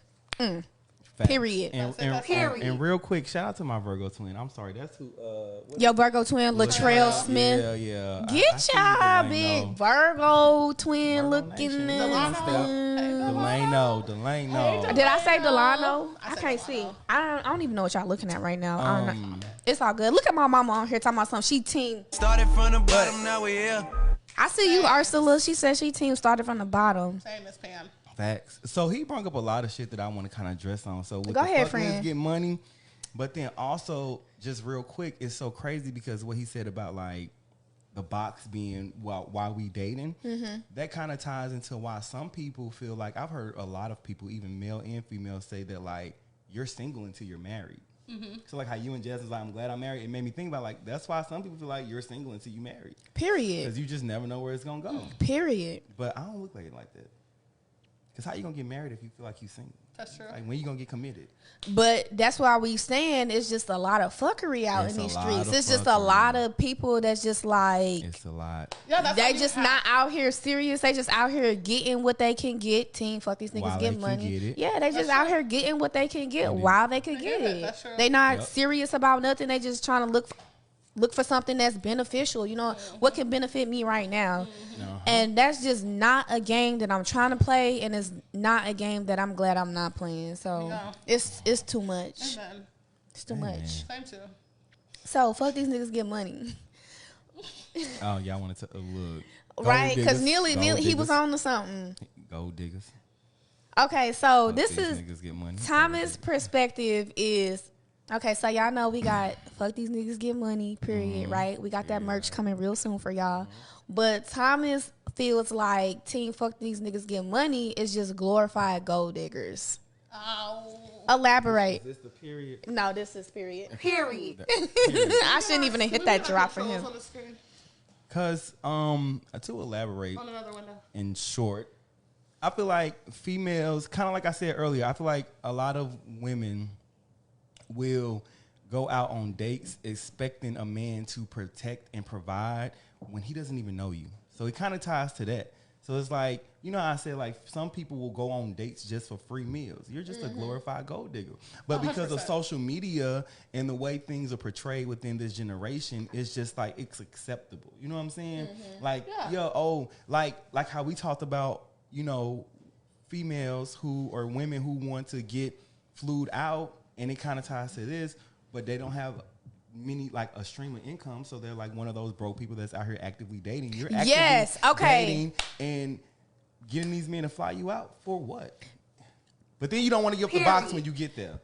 Facts. Period. And real quick, shout out to my Virgo twin. I'm sorry, that's who. Yo, Virgo twin, Latrell Smith. Yeah. Get y'all big Virgo twin Virgo looking Nation. Delano. Did I say Delano? I can't see. I don't even know what y'all looking at right now. I don't know. It's all good. Look at my mama on here talking about something. She team. Started from the bottom, now we here. I see you, Ursula. She said she team started from the bottom. Same as Pam. Facts. So he brought up a lot of shit that I want to kind of address on. So with Go the ahead, fuck friend. niggas get money, but then also just real quick, it's so crazy because what he said about like the box being why we dating, that kind of ties into why some people feel like I've heard a lot of people, even male and female, say that like you're single until you're married. So like how you and Jess is like, I'm glad I'm married. It made me think about like that's why some people feel like you're single until you married. Period. Because you just never know where it's gonna go. Period. But I don't look like that. Because how you gonna get married if you feel like you single? That's true. Like when you gonna get committed? But that's why we saying it's just a lot of fuckery out It's in a these lot streets. of It's just a fuckery. lot of people that's just like It's a lot. Yeah, that's they why you just have- not out here serious. They just out here getting what they can get. Team, fuck these niggas, While get they can money. get it. Yeah, they just out here getting what they can get Indeed. while they can get get it. it. That's true. They not Yep. serious about nothing. They just trying to look for something that's beneficial. You know, what can benefit me right now? And that's just not a game that I'm trying to play, and it's not a game that I'm glad I'm not playing. So No. it's too much. Amen. It's too much. Same too. So fuck these niggas get money. Oh, y'all wanted to look. Right, because Gold Neely, diggers. he was on to something. Gold diggers. Okay, so Fuck this these is niggas get money. Thomas' perspective is okay. So y'all know we got fuck these niggas get money. Period. Right? We got that merch coming real soon for y'all. But Thomas feels like team fuck these niggas get money is just glorified gold diggers. Elaborate. Is this the period? No, this is period. Period. I shouldn't even have hit that drop for him. On the screen. Cause to elaborate On another window. in short, I feel like females, kind of like I said earlier, I feel like a lot of women will go out on dates expecting a man to protect and provide when he doesn't even know you. So it kind of ties to that. So it's like, you know how I said, like, some people will go on dates just for free meals. You're just a glorified gold digger. But because of 100%. social media and the way things are portrayed within this generation, it's just like, it's acceptable. You know what I'm saying? Like, like how we talked about, you know, females who or women who want to get flued out, and it kind of ties to this, but they don't have many, like, a stream of income, so they're like one of those broke people that's out here actively dating. You're actively dating and getting these men to fly you out for what? But then you don't want to give up the box when you get there.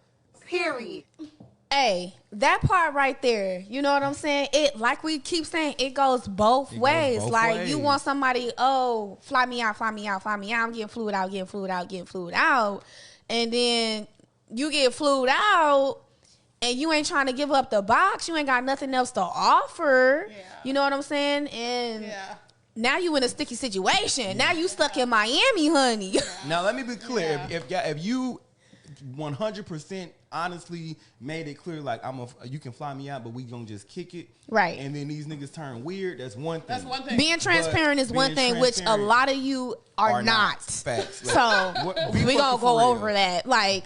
Period. Hey, that part right there, you know what I'm saying? It, like we keep saying, it goes both ways. both Like you ways. want somebody, oh, fly me out, fly me out, fly me out. I'm getting flued out, getting flued out, getting flued out. And then you get flued out and you ain't trying to give up the box. You ain't got nothing else to offer. Yeah. You know what I'm saying? And Yeah. now you in a sticky situation. Now you stuck in Miami, honey. Now let me be clear. Yeah. If you 100% honestly made it clear, like you can fly me out, but we gonna just kick it, Right. And then these niggas turn weird. That's one thing. That's one thing. Being transparent is one being thing, which a transparent lot of you are not. Facts. So Be we gonna fucking go for real. over that. Like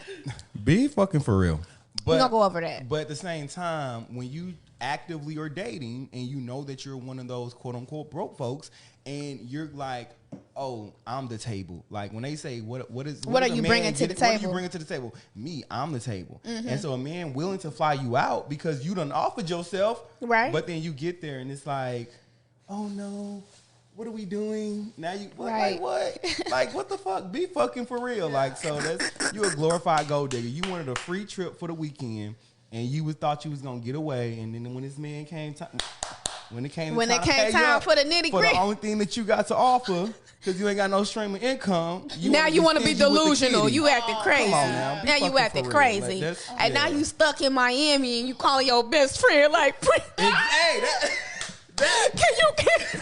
Be fucking for real. we gonna go over that. But at the same time, when you actively are dating and you know that you're one of those quote unquote broke folks, and you're like, oh, I'm the table. Like when they say, what What does are a you man bringing to get- the What are you table? bringing to the table? Me, I'm the table. And so a man willing to fly you out because you done offered yourself, Right. But then you get there and it's like, oh no. What are we doing now? You what, Right. like what? Like what the fuck? Be fucking for real. Like so that's you a glorified gold digger. You wanted a free trip for the weekend, and you thought you was gonna get away. And then when this man came time, when it came When time it to came pay time you up for the nitty-gritty. for the only thing that you got to offer, because you ain't got no stream of income. Now you want to be stingy with the delusional. kitty. You acting crazy. Come on now. Be Now you fucking acting for real. crazy. Like, that's- And now yeah. you stuck in Miami and you calling your best friend like, Hey, can you?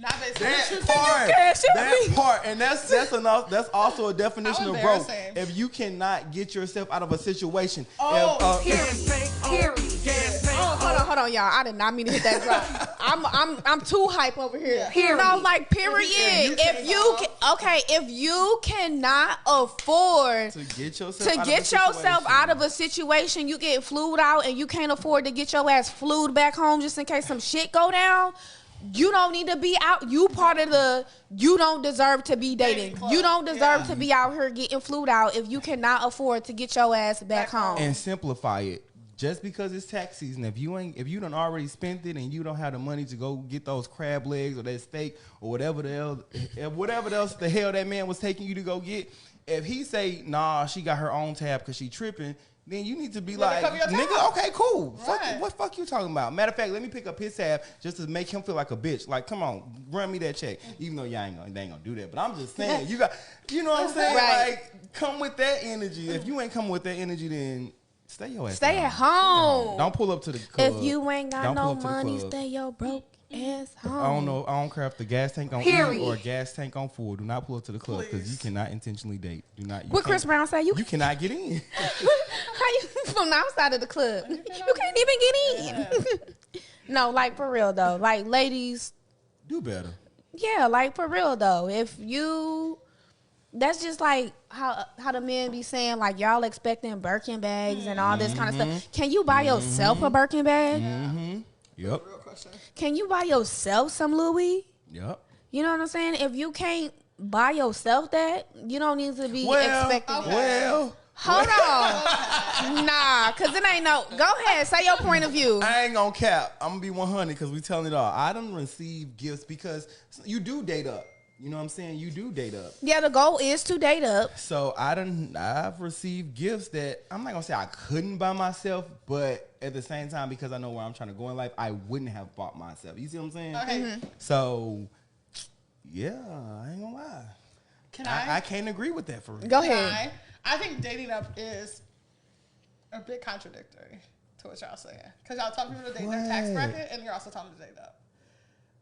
Now they say that cash part, at me? that part, and that's enough. That's also a definition How of broke. embarrassing. If you cannot get yourself out of a situation, Oh, if, Period. Period. Oh, hold on. hold on, y'all. I did not mean to hit that drop. I'm too hype over here. Period. No, like period. If you cannot afford To get yourself out of a situation, you get flued out and you can't afford to get your ass flued back home just in case some shit go down. You don't need to be out. You part of the. You don't deserve to be dating. You don't deserve to be out here getting flued out if you cannot afford to get your ass back home. And simplify it. Just because it's tax season, if you done already spent it and you don't have the money to go get those crab legs or that steak or whatever else the hell that man was taking you to go get, if he say nah, she got her own tab because she tripping, then you need to be like, nigga, okay, cool. Right. What fuck you talking about? Matter of fact, let me pick up his tab just to make him feel like a bitch. Like, come on, run me that check. Even though they ain't gonna do that, but I'm just saying, you know what I'm saying? Right. Like, come with that energy. If you ain't coming with that energy, then stay your ass. Stay home. at home. Don't pull up to the club. If you ain't got Don't pull no up to the money, club. stay your broke ass home. I don't know. I don't care if the gas tank on E Period. or a gas tank on full. Do not pull up to the club because you cannot intentionally date. Do not. What Chris Brown say? You cannot get in. how you from the outside of the club? You can't even get in. No, like for real though. Like ladies, Do better. yeah, like for real though. If you, that's just like how the men be saying like y'all expecting Birkin bags and all this kind of stuff. Can you buy yourself a Birkin bag? Yep. Can you buy yourself some Louis? Yep. You know what I'm saying? If you can't buy yourself that, you don't need to be expecting it. Well, Hold on. Nah, because it ain't no. Go ahead. Say your point of view. I ain't gonna cap. I'm gonna be 100 because we telling it all. I done received gifts because you do date up. You know what I'm saying? You do date up. Yeah, the goal is to date up. So I've received gifts that I'm not gonna say I couldn't buy myself, but at the same time, because I know where I'm trying to go in life, I wouldn't have bought myself. You see what I'm saying? Okay. So yeah, I ain't gonna lie. Can I can't agree with that for real. Go ahead. I think dating up is a bit contradictory to what y'all saying. Because y'all telling people to date their tax bracket and you're also telling them to date up.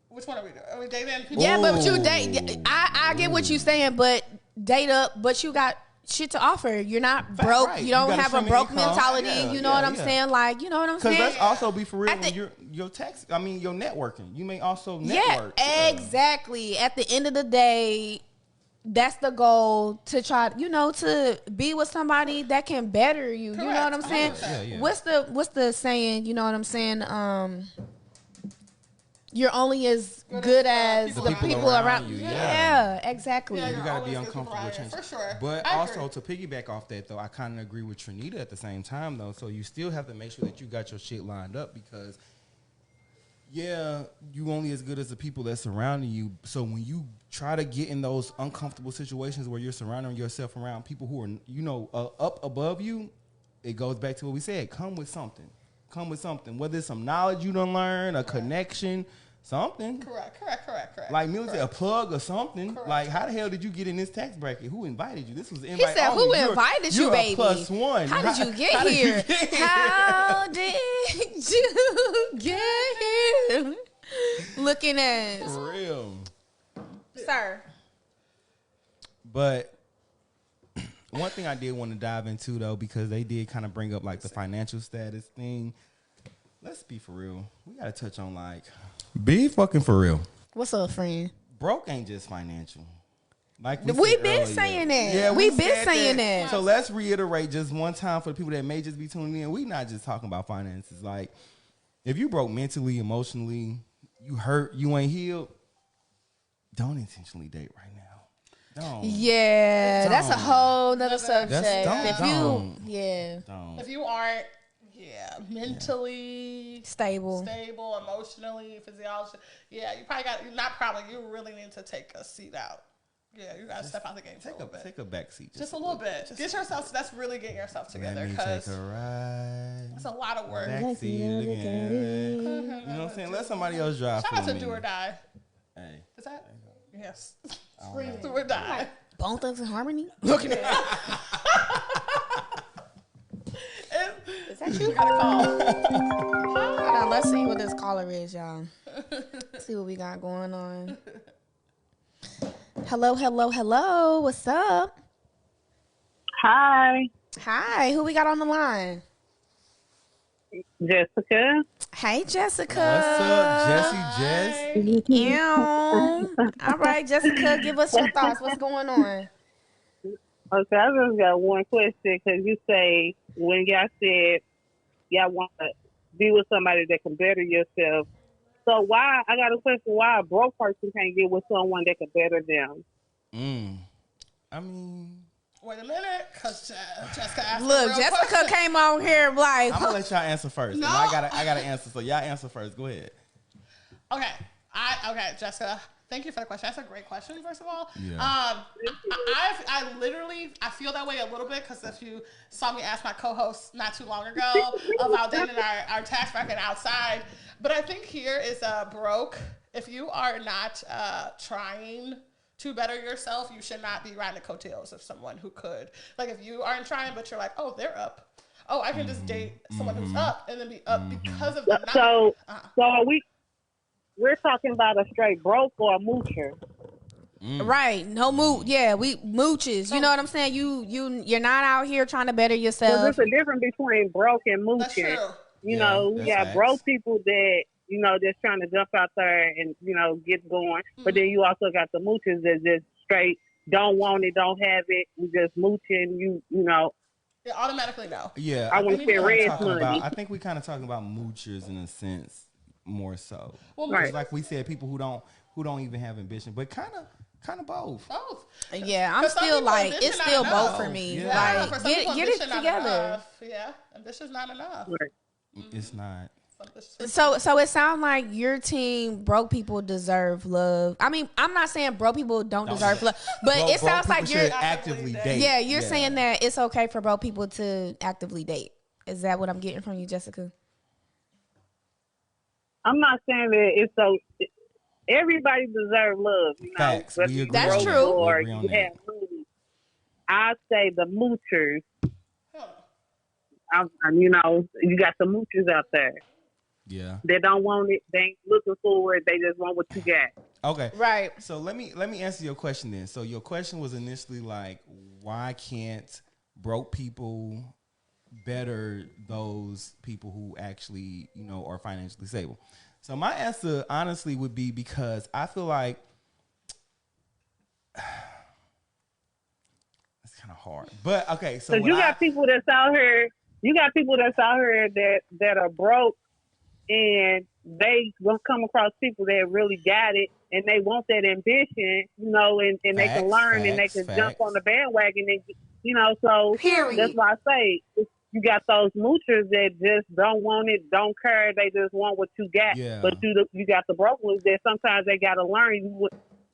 Which one are we doing? Are we dating people? Yeah, but you date. I get what you're saying, but date up, but you got shit to offer. You're not broke. Right. You don't You got a have a stream of broke income. mentality. Yeah, you know what I'm yeah. saying? Like, you know what I'm Because saying? let's also be for real At when Mm-hmm. your networking. You may also Yeah, network. exactly. At the end of the day, that's the goal, to try, to be with somebody that can better you. You know what I'm saying? Yeah. What's the saying? You know what I'm saying? You're only as good as the people around you. Yeah, exactly. Yeah, You gotta be always good uncomfortable with people change. around you, for sure. But I also agree. to piggyback off that though, I kind of agree with Trinita at the same time though. So you still have to make sure that you got your shit lined up because you only as good as the people that surrounding you. So when you try to get in those uncomfortable situations where you're surrounding yourself around people who are up above you, it goes back to what we said. Come with something. Whether it's some knowledge you done learn, a connection, something. Correct. Like military, a plug or something. Correct. Like, how the hell did you get in this tax bracket? Who invited you? This was He invite said, only. "Who invited you, you're baby? A +1. How did you get how did you here? get here? How did you get here?" Looking at For real. sir. But one thing I did want to dive into though, because they did kind of bring up like the financial status thing. Let's be for real. We gotta touch on like, be fucking for real. What's up, friend? Broke ain't just financial. Like We said been earlier. saying that. Yeah, We we been said saying that. that. So let's reiterate just one time for the people that may just be tuning in. We not just talking about finances. Like, if you broke mentally, emotionally, you hurt, you ain't healed, don't intentionally date right now. Don't. Yeah, that's a Don't. whole nother subject. don't. If you aren't, mentally Stable. emotionally, physiology, you really need to take a seat out. Yeah, you gotta step out the game for a little bit. Take a back seat. Just a little bit. Get yourself. That's really getting yourself together Let me because take a ride. it's a lot of work. Back seat again. You know what I'm saying? Let somebody else drive. Shout for out to me. Do or Die. Hey. Is that? Yes. Do or Die. Bone Thugs and Harmony. Looking at Is that you? we got a call. Hold on, let's see what this caller is, y'all. See what we got going on. Hello. What's up? Hi. Hi. Who we got on the line? Jessica. Hey, Jessica. What's up, Jessie Jess? Ew. All right, Jessica, give us your thoughts. What's going on? Okay, I just got one question because you say when y'all said y'all want to be with somebody that can better yourself. So why, I got a question, why a broke person can't get with someone that can better them? I mean, Wait a minute, because Jessica asked Look, a real Jessica question. came on here like, I'm gonna let y'all answer first. No. And I gotta answer. So y'all answer first. Go ahead. Okay, Jessica. Thank you for the question. That's a great question, first of all. Yeah. I literally feel that way a little bit because if you saw me ask my co-host not too long ago about dating our tax bracket outside, but I think here is broke. If you are not trying to better yourself, you should not be riding the coattails of someone who could. Like if you aren't trying, but you're like, oh, they're up. Oh, I can just date someone who's up and then be up because of them. So are we're talking about a straight broke or a moocher? right, no mooch. Yeah, we mooches. You know what I'm saying? You're not out here trying to better yourself. There's a difference between broke and moocher. That's true. You know, we that's got facts. broke people that, you know, just trying to jump out there and, you know, get going. But then you also got the moochers that just straight don't want it, don't have it. You just mooching, you know. They automatically know. Yeah, I wanna think we say kinda red talking money. about. I think we kind of talking about moochers in a sense more so. Well, Right. Like we said, people who don't even have ambition, but kind of both. both. Yeah, I'm For some still people, like, ambition it's not still enough. both for me. Yeah. For Like, some people, get it ambition not together. enough. Yeah, ambition's not enough. Right. It's not. So it sounds like your team broke people deserve love. I mean, I'm not saying broke people don't deserve love, but Broke- it sounds broke like people you're should actively date. yeah, you're saying that it's okay for broke people to actively date. Is that what I'm getting from you, Jessica? I'm not saying that it's so. Everybody deserves love, you know. Facts. Whether We you agree That's broke on that. Or We agree on you that. have money. I say the moochers. You know, you got the moochers out there. Yeah. They don't want it. They ain't looking for it. They just want what you got. Okay. Right. So let me answer your question then. So your question was initially like, why can't broke people better those people who actually, you know, are financially stable? So my answer honestly would be because I feel like it's kind of hard. But okay, so Because you got people that's out here. You got people that's out here that are broke, and they gonna come across people that really got it, and they want that ambition, you know, and they can Facts, learn and they can facts, jump on the bandwagon, and you know. So Period. that's why I say you got those moochers that just don't want it, don't care, they just want what you got. Yeah. But you got the broke ones that sometimes they gotta learn.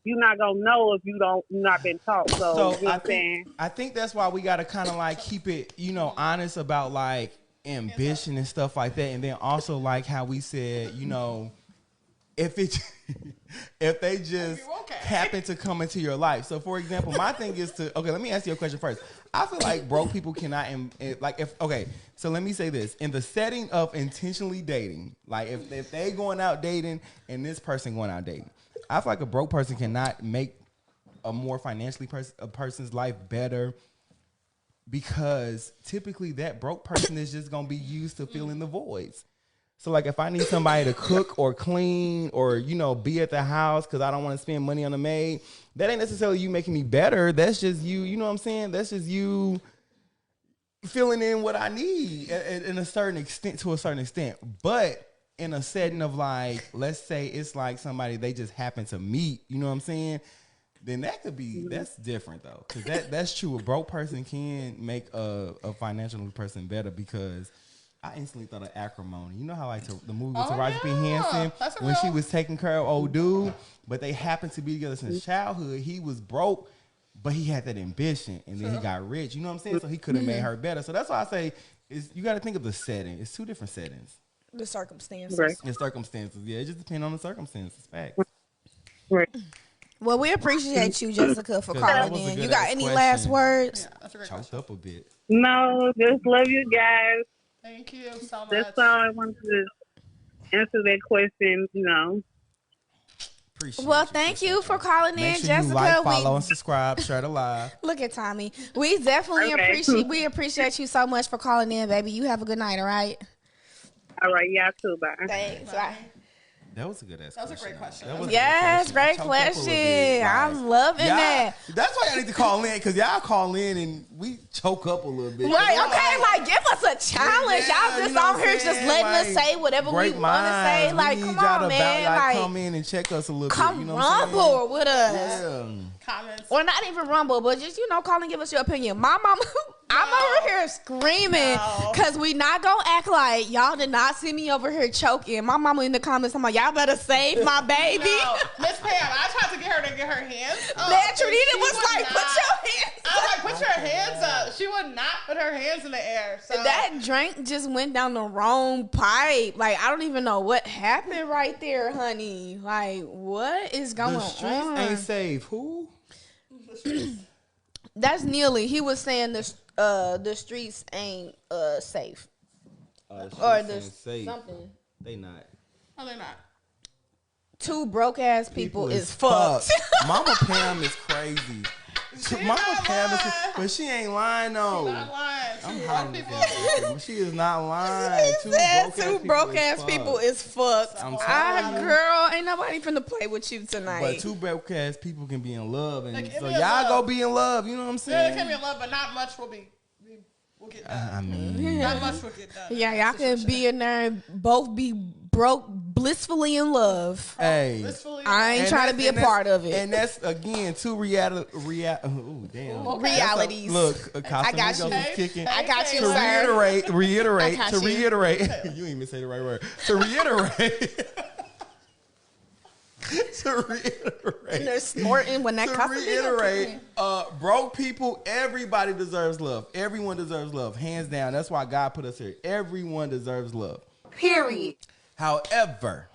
You're not gonna know if you're not been taught. So, you know what I'm saying? I think that's why we gotta kind of like keep it, you know, honest about like ambition and stuff like that, and then also like how we said, you know, if they just happen to come into your life. So for example, my thing is let me ask you a question first. I feel like broke people cannot so let me say this. In the setting of intentionally dating, like if they going out dating and this person going out dating, I feel like a broke person cannot make a more financially a person's life better, because typically that broke person is just going to be used to filling the voids. So like if I need somebody to cook or clean or, you know, be at the house because I don't want to spend money on a maid, that ain't necessarily you making me better. That's just you know what I'm saying? That's just you filling in what I need in a certain extent, to a certain extent. But in a setting of like, let's say it's like somebody they just happen to meet, you know what I'm saying? Then that could be, that's different though. Cause that's true. A broke person can make a financial person better, because I instantly thought of Acrimony. You know how like the movie with Taraji P. Henson, when she was taking care of old dude, but they happened to be together since childhood. He was broke, but he had that ambition, and then he got rich. You know what I'm saying? So he could have made her better. So that's why I say you got to think of the setting. It's two different settings. The circumstances. Right. The circumstances. Yeah, it just depends on the circumstances. Facts. Right. Well, we appreciate you, Jessica, for 'Cause that calling was a in. good You got ass any question. last words? Yeah, that's a great Choked question. up a bit. No, just love you guys. Thank you so much. That's all I wanted to answer that question, you know. Appreciate Well, you. thank you for calling Make in, sure Jessica. you like, follow, and subscribe. Share the live. Look at Tommy. We definitely Okay. appreciate you so much for calling in, baby. You have a good night, all right? All right, y'all too. Bye. Thanks. Bye. That was a good ass. That was a great question. That was a Yes, good great Choked up a little question. bit. Like, I'm loving y'all- that. That's why I need to call in, because y'all call in and we choke up a little bit. Right, okay, like give us a challenge. Yeah, Y'all you just know on what here I'm just saying? letting us Like, say whatever we great want to say. minds. Like, We come need y'all on, to man. like, Like, come in and check us a little come bit. You know what I'm saying? rumble with us. Yeah. Comments. Or not even rumble, but just, call and give us your opinion. My mama, I'm over here screaming because we not going to act like y'all did not see me over here choking. My mama in the comments, I'm like, y'all better save my baby. No, Miss Pam, I tried to get her to get her hands up. Man, and Trinita she was would like, not. put your hands I was like, put your hands up. She would not put her hands in the air. So That drink just went down the wrong pipe. Like, I don't even know what happened right there, honey. Like, what is going The streets on? ain't safe. Who? That's Neely. He was saying the streets ain't safe. Or the safe. something. They not. no, they're not. Two broke ass people is fucked. Mama Pam is crazy. Mama Pam is, but she ain't lying though. Not lying. I'm Two hiding broke this people. damn thing. She is not lying. Two broke ass people is fucked. I'm telling you. Girl, ain't nobody finna play with you tonight. But two broke ass people can be in love, and They can so be y'all in love. go be in love. You know what I'm Yeah, saying? they can be in love, but not much will get done. I mean, Not much will get done. Yeah, y'all can be in there and both be broke, blissfully in love. hey. Blissfully I ain't And trying to that's- be a and that's- part of it. And that's again two ooh, damn. Okay. Realities. Look, I got Casamigos you. is kicking. I got you, To sir. reiterate, I got to you. reiterate. You didn't even say the right word. To reiterate. To reiterate. They're snorting when that To Casamigos reiterate, kick in. broke people, everybody deserves love. Everyone deserves love. Hands down. That's why God put us here. Everyone deserves love. Period. However,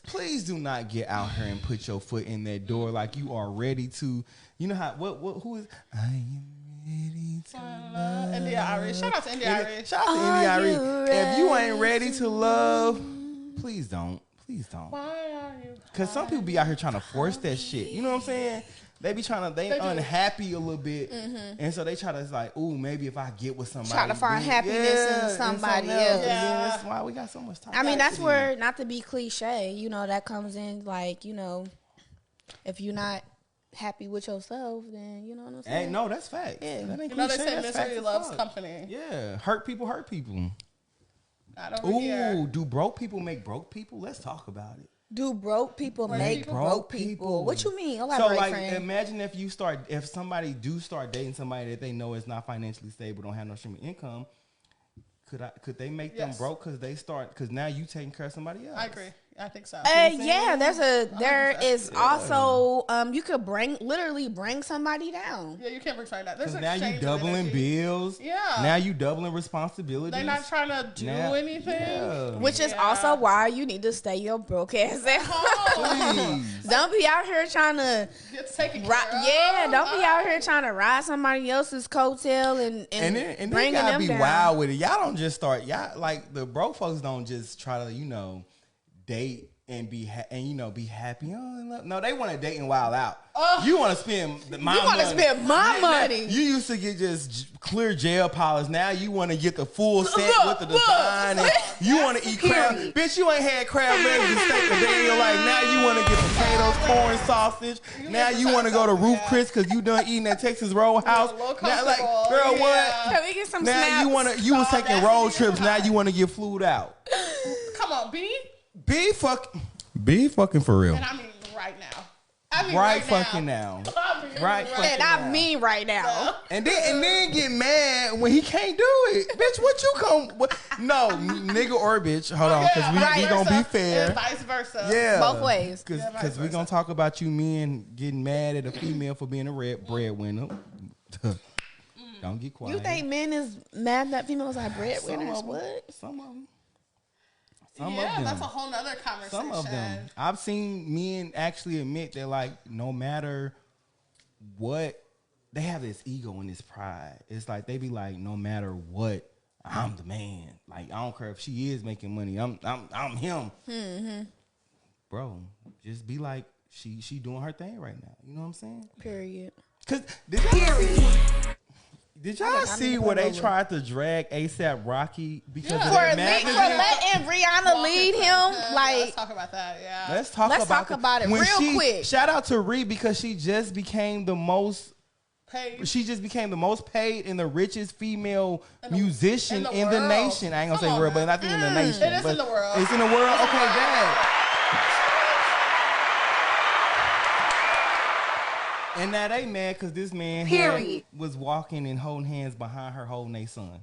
please do not get out here and put your foot in that door like you are ready to. You know how who is I am ready to India Irish. Shout out to India Irish. shout out to Are India you Irish. If you ain't ready to love, please don't. Please don't. Why are you? Cause some people be out here trying to force that shit. You know what I'm saying? They be trying to, they They do. unhappy a little bit, and so they try to like, ooh, maybe if I get with somebody, Try to find then- happiness in and somebody something else. And then Yeah. that's why we got so much time. I mean, that's where, not to be cliche, that comes in, like, if you're not happy with yourself, then you know what I'm saying? Hey, no, that's facts. Yeah. That ain't You know they cliche, say that's misery facts as loves fuck. company. Yeah, hurt people hurt people. Not over here. Ooh, do broke people make broke people? Let's talk about it. Do broke people make broke people? What you mean? So, Elaborate, like, friend. imagine if somebody do start dating somebody that they know is not financially stable, don't have no stream of income. Could they make them Yes. broke because now you taking care of somebody else? I agree. I think so. Yeah, there is also you could literally bring somebody down. Yeah, you can't bring something that. There's Because now you exchange of doubling energy. bills. Yeah. Now you doubling responsibilities. They're not trying to do Now- anything. Yeah. Which is also why you need to stay your broke ass at home. Please. Don't be out here trying to It's taken care ride. of. Yeah, don't be out here trying to ride somebody else's coattail and And bringing they gotta them be down. wild with it. Y'all don't just start. Y'all like the broke folks don't just try to date and be happy. Oh, no, they want to date and wild out. You want to spend my You money. want to spend my money. You used to get just clear jail polish. Now you want to get the full set Look, with the design. And you want to eat crab. Bitch, you ain't had crab legs and steak a day in your life. Now you want to get potatoes, corn, sausage. Now you want to go to Roof Chris because you done eating at Texas Roadhouse. Now, like, girl, what? Can we get some Now snaps? you was Stop taking that. road trips. Now you want to get flued out. Come on, B. Be fucking for real. And I mean right now. I mean Right right fucking now. I mean Right fucking And I mean right now. And then get mad when he can't do it. Bitch, what you come what? No, nigga or bitch. Hold on, because we gonna be fair. And vice versa. Yeah. Both ways. Because we gonna talk about you men getting mad at a female for being a breadwinner. Don't get quiet. You think men is mad that females are breadwinners? Some of them. What? Some of them. Yeah, that's a whole nother conversation. Some of them. I've seen men actually admit that, like, no matter what, they have this ego and this pride. It's like they be like, no matter what, I'm the man. Like, I don't care if she is making money. I'm him. Mm-hmm. Bro, just be like, she doing her thing right now. You know what I'm saying? Period. Cause Did y'all see where they tried to drag ASAP Rocky because of For that magazine? letting Rihanna lead him, let's talk about that. Yeah, Let's talk about it real quick. Shout out to Ree because she just became the most paid. She just became the most paid and the richest female musician in the nation. I ain't gonna say world, but I think in the nation. It is in the world. It's in the world. Okay, Dad. And now they mad because this man was walking and holding hands behind her, holding their son.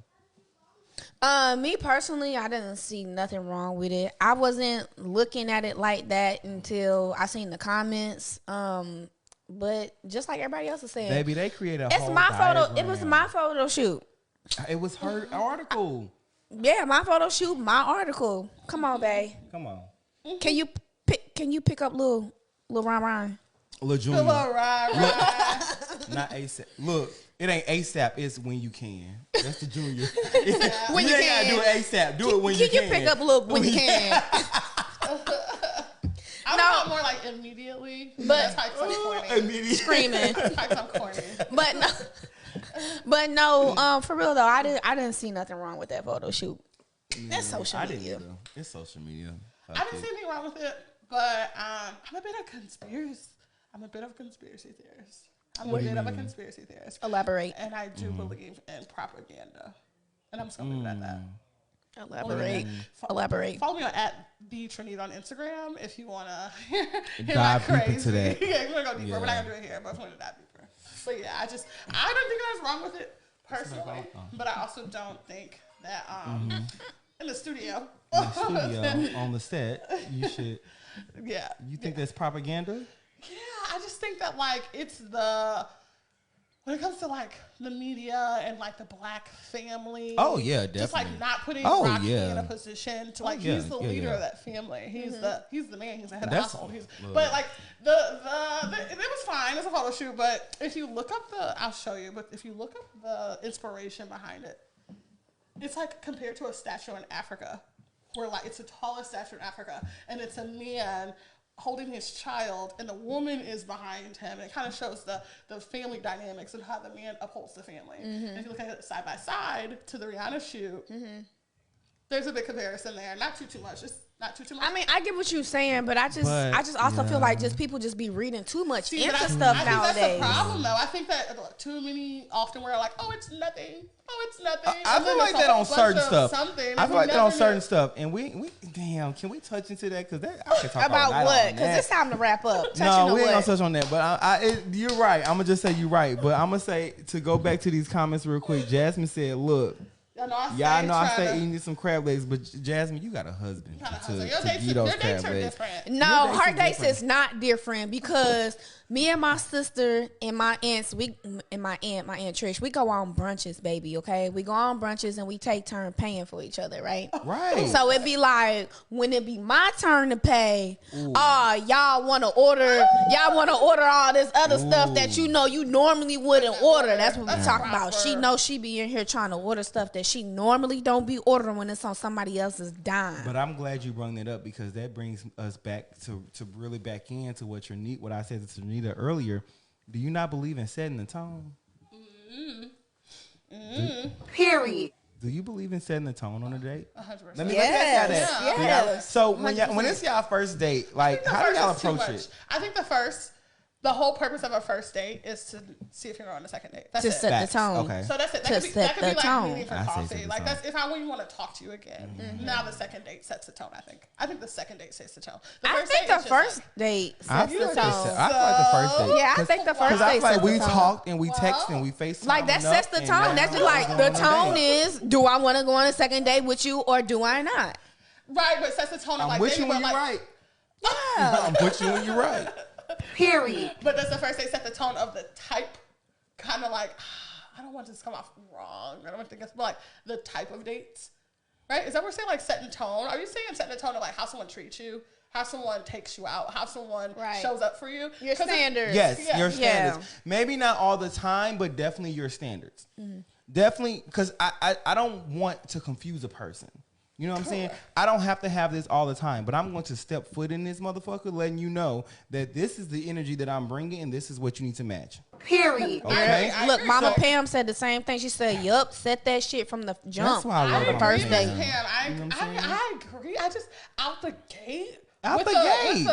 Me personally, I didn't see nothing wrong with it. I wasn't looking at it like that until I seen the comments. But just like everybody else is saying, Baby, they created a it's whole my photo. diagram. It was my photo shoot. It was her article. Yeah, my photo shoot, my article. Come on, babe. Come on. Can you pick up little Ryan? Lil Junior. Right. Not ASAP. Look, it ain't ASAP. It's when you can. That's the Junior. When you ain't can. gotta do it ASAP. Do it when you can. Can you pick up little when you can? I thought more like immediately. That's like some corny. Immediately. Screaming. That's like some corny. But no, for real though, I didn't see nothing wrong with that photo shoot. That's social media. It's social media. I didn't see anything wrong with it, but I'm a bit of a conspiracy theorist. Elaborate. And I do believe in propaganda. And I'm just going to leave it at that. Elaborate. Follow me on @TheTrinita on Instagram if you want to hear dive my deeper crazy. to that. Yeah, we're going to go deeper. We're not going to do it here, but if you want to dive deeper. But yeah, I don't think there's wrong with it personally, but I also don't think that in the studio. On the set, you should. Yeah. You think that's propaganda? Yeah, I just think that like it's when it comes to like the media and like the black family. Oh yeah, definitely. Just like not putting Rocky in a Yeah. position to like he's the leader of that family. He's the man. He's the head of the That's- household. But like the it was fine. It's a photo shoot, but if you look up I'll show you. But if you look up the inspiration behind it, it's like compared to a statue in Africa, where like it's the tallest statue in Africa, and it's a man holding his child, and the woman is behind him. And it kind of shows the family dynamics and how the man upholds the family. And if you look at it side by side to the Rihanna shoot, there's a big comparison there. Not too much. Just not too much. I mean, I get what you're saying, but I just also feel like people just be reading too much into stuff I think nowadays. that's the problem, though. I think that too many often we're like, oh, it's nothing. Oh, it's nothing. I feel like that on certain stuff. I feel like that on certain stuff, and we damn. Can we touch into that? Because I can talk about all night what? on Because that. it's time to wrap up. No, we ain't gonna touch on that. But you're right. I'm gonna just say you're right. But I'm gonna say to go back to these comments real quick. Jasmine said, "Look, y'all know I say eating some crab legs, but Jasmine, you got a husband to eat those crab legs." No, her dates is not different because me and my sister and my aunts, my aunt Trish, we go on brunches, baby. Okay, we go on brunches and we take turn paying for each other, right? Right. So it be like when it be my turn to pay, y'all want to order all this other stuff that you normally wouldn't order. That's what we talking about. She knows she be in here trying to order stuff that she normally don't be ordering when it's on somebody else's dime. But I'm glad you brought that up because that brings us back to really back into what I said to Nita earlier. Do you not believe in setting the tone? Period. Do you believe in setting the tone on a date? 100%. Let me ask y'all that. Yes. So when it's y'all first date, like how do y'all approach it? I think the whole purpose of a first date is to see if you're on a second date. That's to it. set the tone. Okay. So that's it. To set That could be the like tone. meeting for I say set coffee. the Like tone. that's if I want to talk to you again. Now the second date sets the tone. I think the second date sets the tone. I think the first date I sets feel the like tone. I feel like the first date. Yeah, I think the first Because I date feel like sets we the tone. talked and we texted and we FaceTime. Like that sets the tone. That's just like the tone is: do I want to go on a second date with you or do I not? Right, but it sets the tone. I'm with you when you're right. Yeah. I'm with you when you're right. Period. But does the first date set the tone of the type? Kind of like, I don't want this to come off wrong. I don't want to guess, but like the type of dates, right? Is that what we're saying? Like setting tone? Are you saying setting the tone of like how someone treats you, how someone takes you out, how someone shows up for you? Your standards. Yes, Yeah. your standards. Maybe not all the time, but definitely your standards. Definitely, because I don't want to confuse a person. You know what I'm saying? I don't have to have this all the time, but I'm going to step foot in this motherfucker, letting you know that this is the energy that I'm bringing, and this is what you need to match. Period. Okay. Look, Mama Pam said the same thing. She said, "Yup, set that shit from the jump." That's why I love the Mama first Pam. day. You know what I'm saying? I agree. I just out the gate. Out the gate.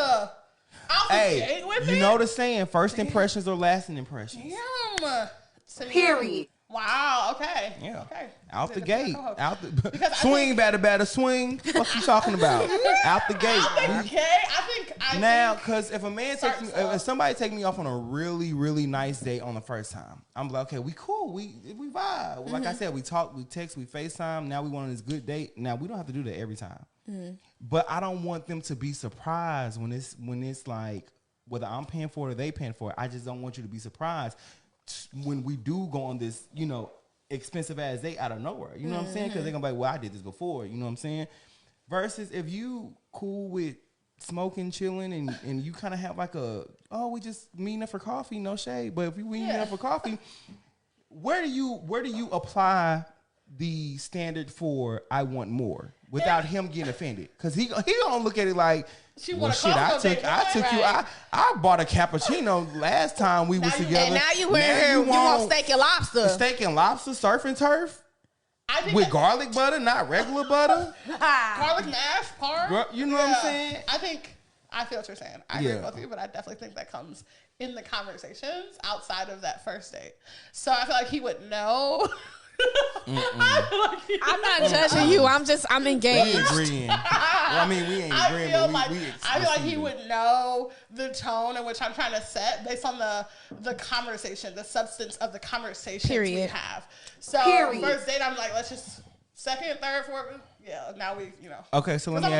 Out the gate with you it? know the saying: first impressions are lasting impressions. Damn. Period. Wow. Okay. Yeah. Okay. Out the That's gate. my co-host. Out the Because I swing, batter, swing. What you talking about? Out the gate. Okay. I Now, think because if a man Start takes me, slow. if somebody take me off on a really, really nice date on the first time, I'm like, okay, we cool, we vibe. Like I said, we talk, we text, we FaceTime. Now we want this good date. Now we don't have to do that every time, but I don't want them to be surprised when it's like whether I'm paying for it or they paying for it. I just don't want you to be surprised when we do go on this, expensive ass date out of nowhere. You know what I'm saying? Because they're gonna be like, well, I did this before. You know what I'm saying? Versus if you cool with smoking, chilling, and you kind of have like we just meeting up for coffee, no shade. But if we meeting up for coffee, where do you apply the standard for I want more without him getting offended? Because he gonna look at it like, well, shit, I took you. I bought a cappuccino last time we was together. And now you want steak and lobster. Steak and lobster, surf and turf. I think With garlic butter, not regular butter. garlic mash part. You know what I'm saying? I feel what you're saying. I agree with you, but I definitely think that comes in the conversations outside of that first date. So I feel like he would know. I'm not judging you. I'm engaged. We agreeing. Well, I mean, we ain't agreeing, but I feel like he would know the tone in which I'm trying to set based on the conversation, the substance of the conversations we have. So first date, I'm like, let's just second, third, fourth. Yeah, now we, Okay, so let me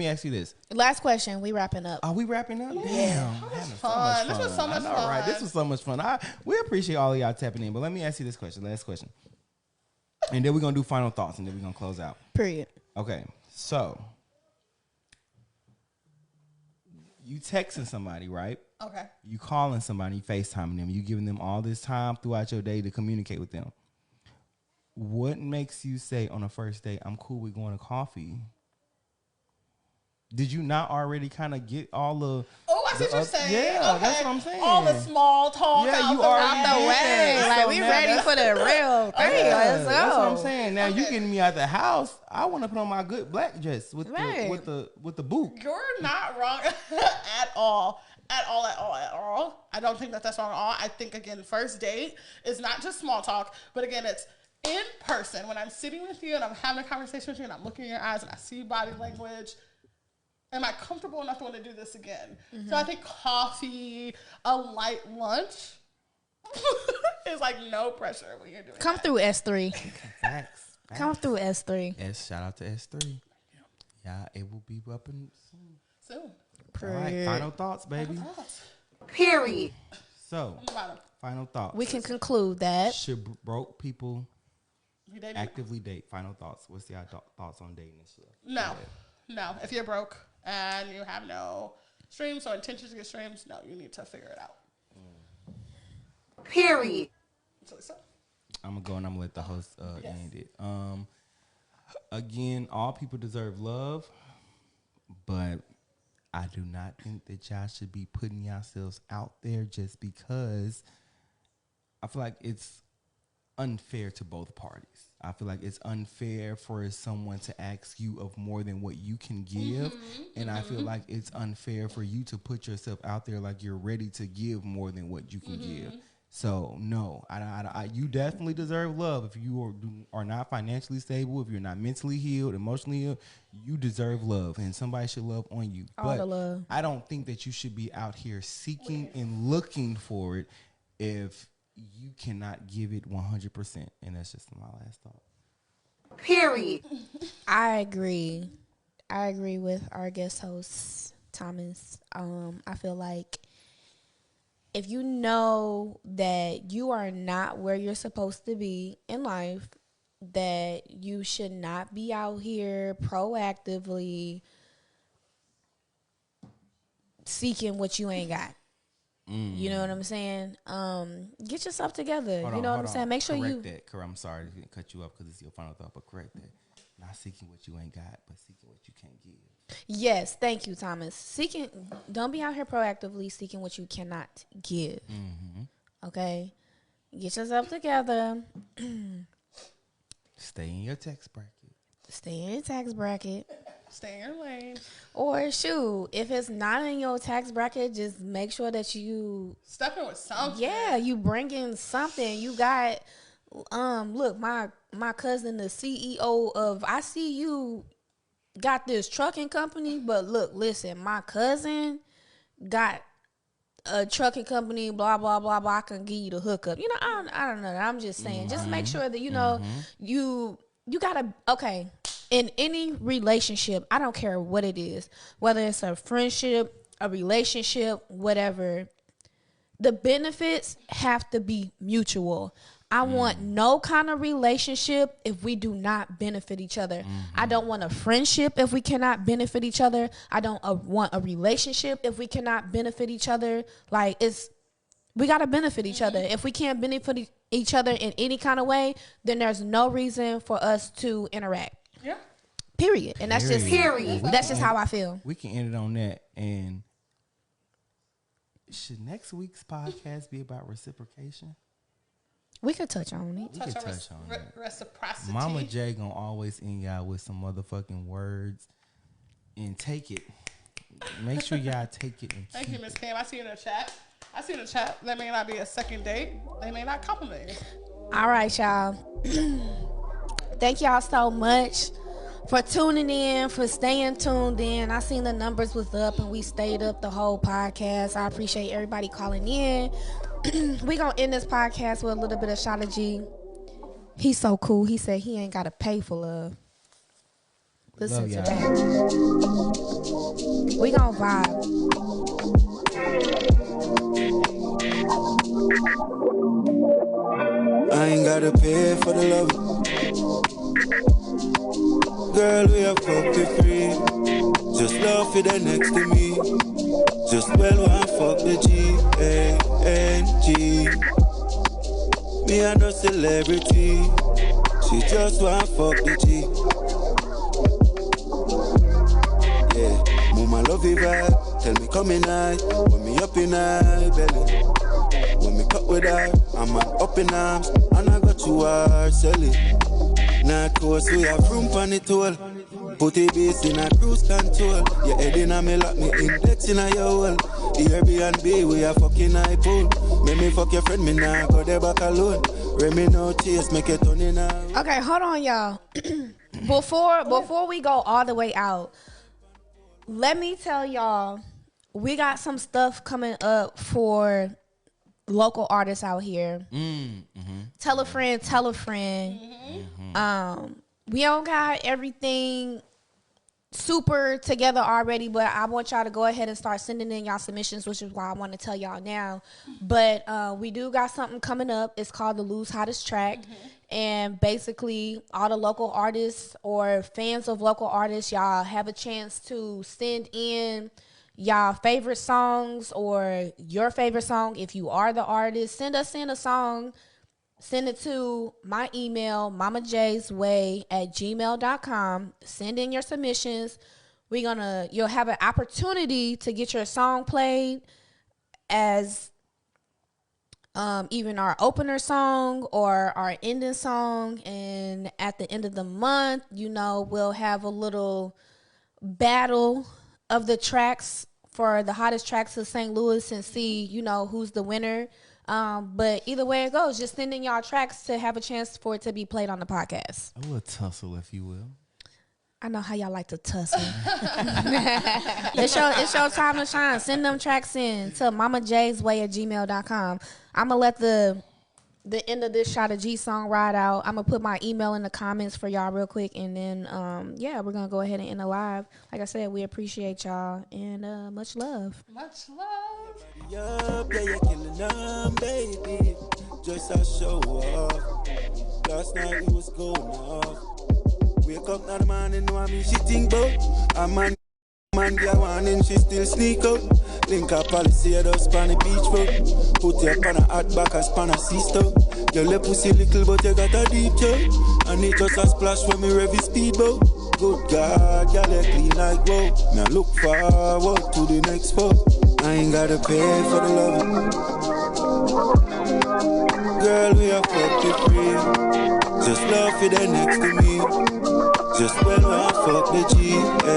ask you this. Last question. We wrapping up. Are we wrapping up? Yeah. Damn, This was fun. This was so much fun. Right, this was so much fun. We appreciate all of y'all tapping in, but let me ask you this question. Last question. And then we're going to do final thoughts, and then we're going to close out. Period. Okay, so you texting somebody, right? Okay. You calling somebody, FaceTiming them. You giving them all this time throughout your day to communicate with them. What makes you say on a first date, I'm cool with going to coffee? Did you not already kind of get all the... Oh, I see what you're saying. Yeah, okay. that's what I'm saying. All the small talk out the way. Like, we ready for the real thing. Let's go. That's what I'm saying. Now, you getting me out the house. I want to put on my good black dress with the boot. You're not wrong at all. At all. I don't think that's wrong at all. I think, again, first date is not just small talk, but again, it's in person. When I'm sitting with you and I'm having a conversation with you and I'm looking in your eyes and I see body language, am I comfortable enough to want to do this again? Mm-hmm. So I think coffee, a light lunch is like no pressure when you're doing Come that. through S3. Facts. Come through S3. Shout out to S3. Yeah, it will be up and soon. Soon. All right, final thoughts, baby. Period. So, final thoughts. We can conclude that. Should broke people actively date? Final thoughts. What's your thoughts on dating and stuff? No. If you're broke and you have no streams or intentions to get streams, no, you need to figure it out. Period. So. I'm gonna go and I'm gonna let the host end it. Again, all people deserve love, but I do not think that y'all should be putting yourselves out there just because I feel like it's unfair to both parties. I feel like it's unfair for someone to ask you of more than what you can give. And I feel like it's unfair for you to put yourself out there like you're ready to give more than what you can give. So, no, you definitely deserve love. If you are not financially stable, if you're not mentally healed, emotionally healed, you deserve love. And somebody should love on you. All the love. I don't think that you should be out here seeking and looking for it if you cannot give it 100%. And that's just my last thought. Period. I agree with our guest host, Thomas. I feel like if you know that you are not where you're supposed to be in life, that you should not be out here proactively seeking what you ain't got. You know what I'm saying? Get yourself together. Hold you on, know what hold I'm saying? on. Make sure correct you. that. I'm sorry to cut you up because it's your final thought, but correct that. Not seeking what you ain't got, but seeking what you can't give. Yes, thank you, Thomas. Don't be out here proactively seeking what you cannot give. Okay? Get yourself together. Stay in your tax bracket. Stay in your tax bracket. Stay in your lane. Or shoot, if it's not in your tax bracket, just make sure that you Step in with something. Yeah, you bring in something. You got look, my cousin, the CEO of I see you got this trucking company, but look, listen, my cousin got a trucking company, blah blah blah blah. I can give you the hookup. You know, I don't know. I'm just saying, just make sure that you know you gotta in any relationship. I don't care what it is, whether it's a friendship, a relationship, whatever. The benefits have to be mutual. I want no kind of relationship if we do not benefit each other. I don't want a friendship if we cannot benefit each other. I don't want a relationship if we cannot benefit each other. Like, we got to benefit each other. If we can't benefit each other in any kind of way, then there's no reason for us to interact. Yeah. Period. And that's just that's just how I feel. We can end it on that. And should next week's podcast be about reciprocation? We could touch on it. We can touch on it. Reciprocity. Mama J gonna always end y'all with some motherfucking words. And take it. Make sure y'all take it. And Thank you, Miss Cam. I see you in the chat. That may not be a second date. They may not compliment you. All right, y'all. Thank y'all so much for tuning in, for staying tuned in. I seen the numbers was up and we stayed up the whole podcast. I appreciate everybody calling in. We gonna end this podcast with a little bit of Shada G. He's so cool. He said he ain't gotta pay for love. Listen to that. We gonna vibe. I ain't gotta pay for the love. Girl, we are fucking free. Just love it there next to me. Just well one fuck the G-A-N-G. Me and no celebrity. She just want fuck the G. Yeah, mama love you vibe. Tell me come in night. When me up in her belly. When me cut with her, I'm up in arms. And I got you her selling. Now course we have room on it all. Put a base in a cruise control. Your head in a me lock me index in a your wall. Airbnb we a fucking high pool. Make me fuck your friend, me nah go there back alone. Remy no chase, make it turn in now. Okay, hold on, y'all. Before we go all the way out, let me tell y'all, we got some stuff coming up for local artists out here. Tell a friend, tell a friend. We don't got everything super together already, but I want y'all to go ahead and start sending in y'all submissions, which is why I want to tell y'all now. But we do got something coming up. It's called the Lose Hottest Track. And basically, all the local artists or fans of local artists, y'all have a chance to send in y'all favorite songs or your favorite song. If you are the artist, send us in a song. Send it to my email, mamajaysway@gmail.com. Send in your submissions. You'll have an opportunity to get your song played as even our opener song or our ending song. And at the end of the month, we'll have a little battle of the tracks for the hottest tracks of St. Louis and see, who's the winner. But either way it goes, just send in y'all tracks to have a chance for it to be played on the podcast. A little tussle, if you will. I know how y'all like to tussle. It's your time to shine. Send them tracks in to mamajaysway@gmail.com. I'm going to let the end of this Shada G song ride out. I'm going to put my email in the comments for y'all real quick. And then, we're going to go ahead and end the live. Like I said, we appreciate y'all. And much love. Much love. Yeah, you're killing them, baby. Just a show off. Last night it was going off. Wake up now the morning, know I mean she think about. A man get one and she still sneak out. Link up policy at us on the beach, bro. Put your pan a hot back as pan a sister. Your lip pussy little, but you got a deep toe. And it just a splash when me rev speed, bro. Good God, y'all they clean like whoa. Now look forward to the next spot. I ain't gotta pay for the love. Girl, we are fuck you free. Just love you there next to me. Just when I fuck the G-A-N-G.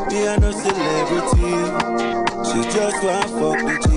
Me a no celebrity. She just want fuck the G.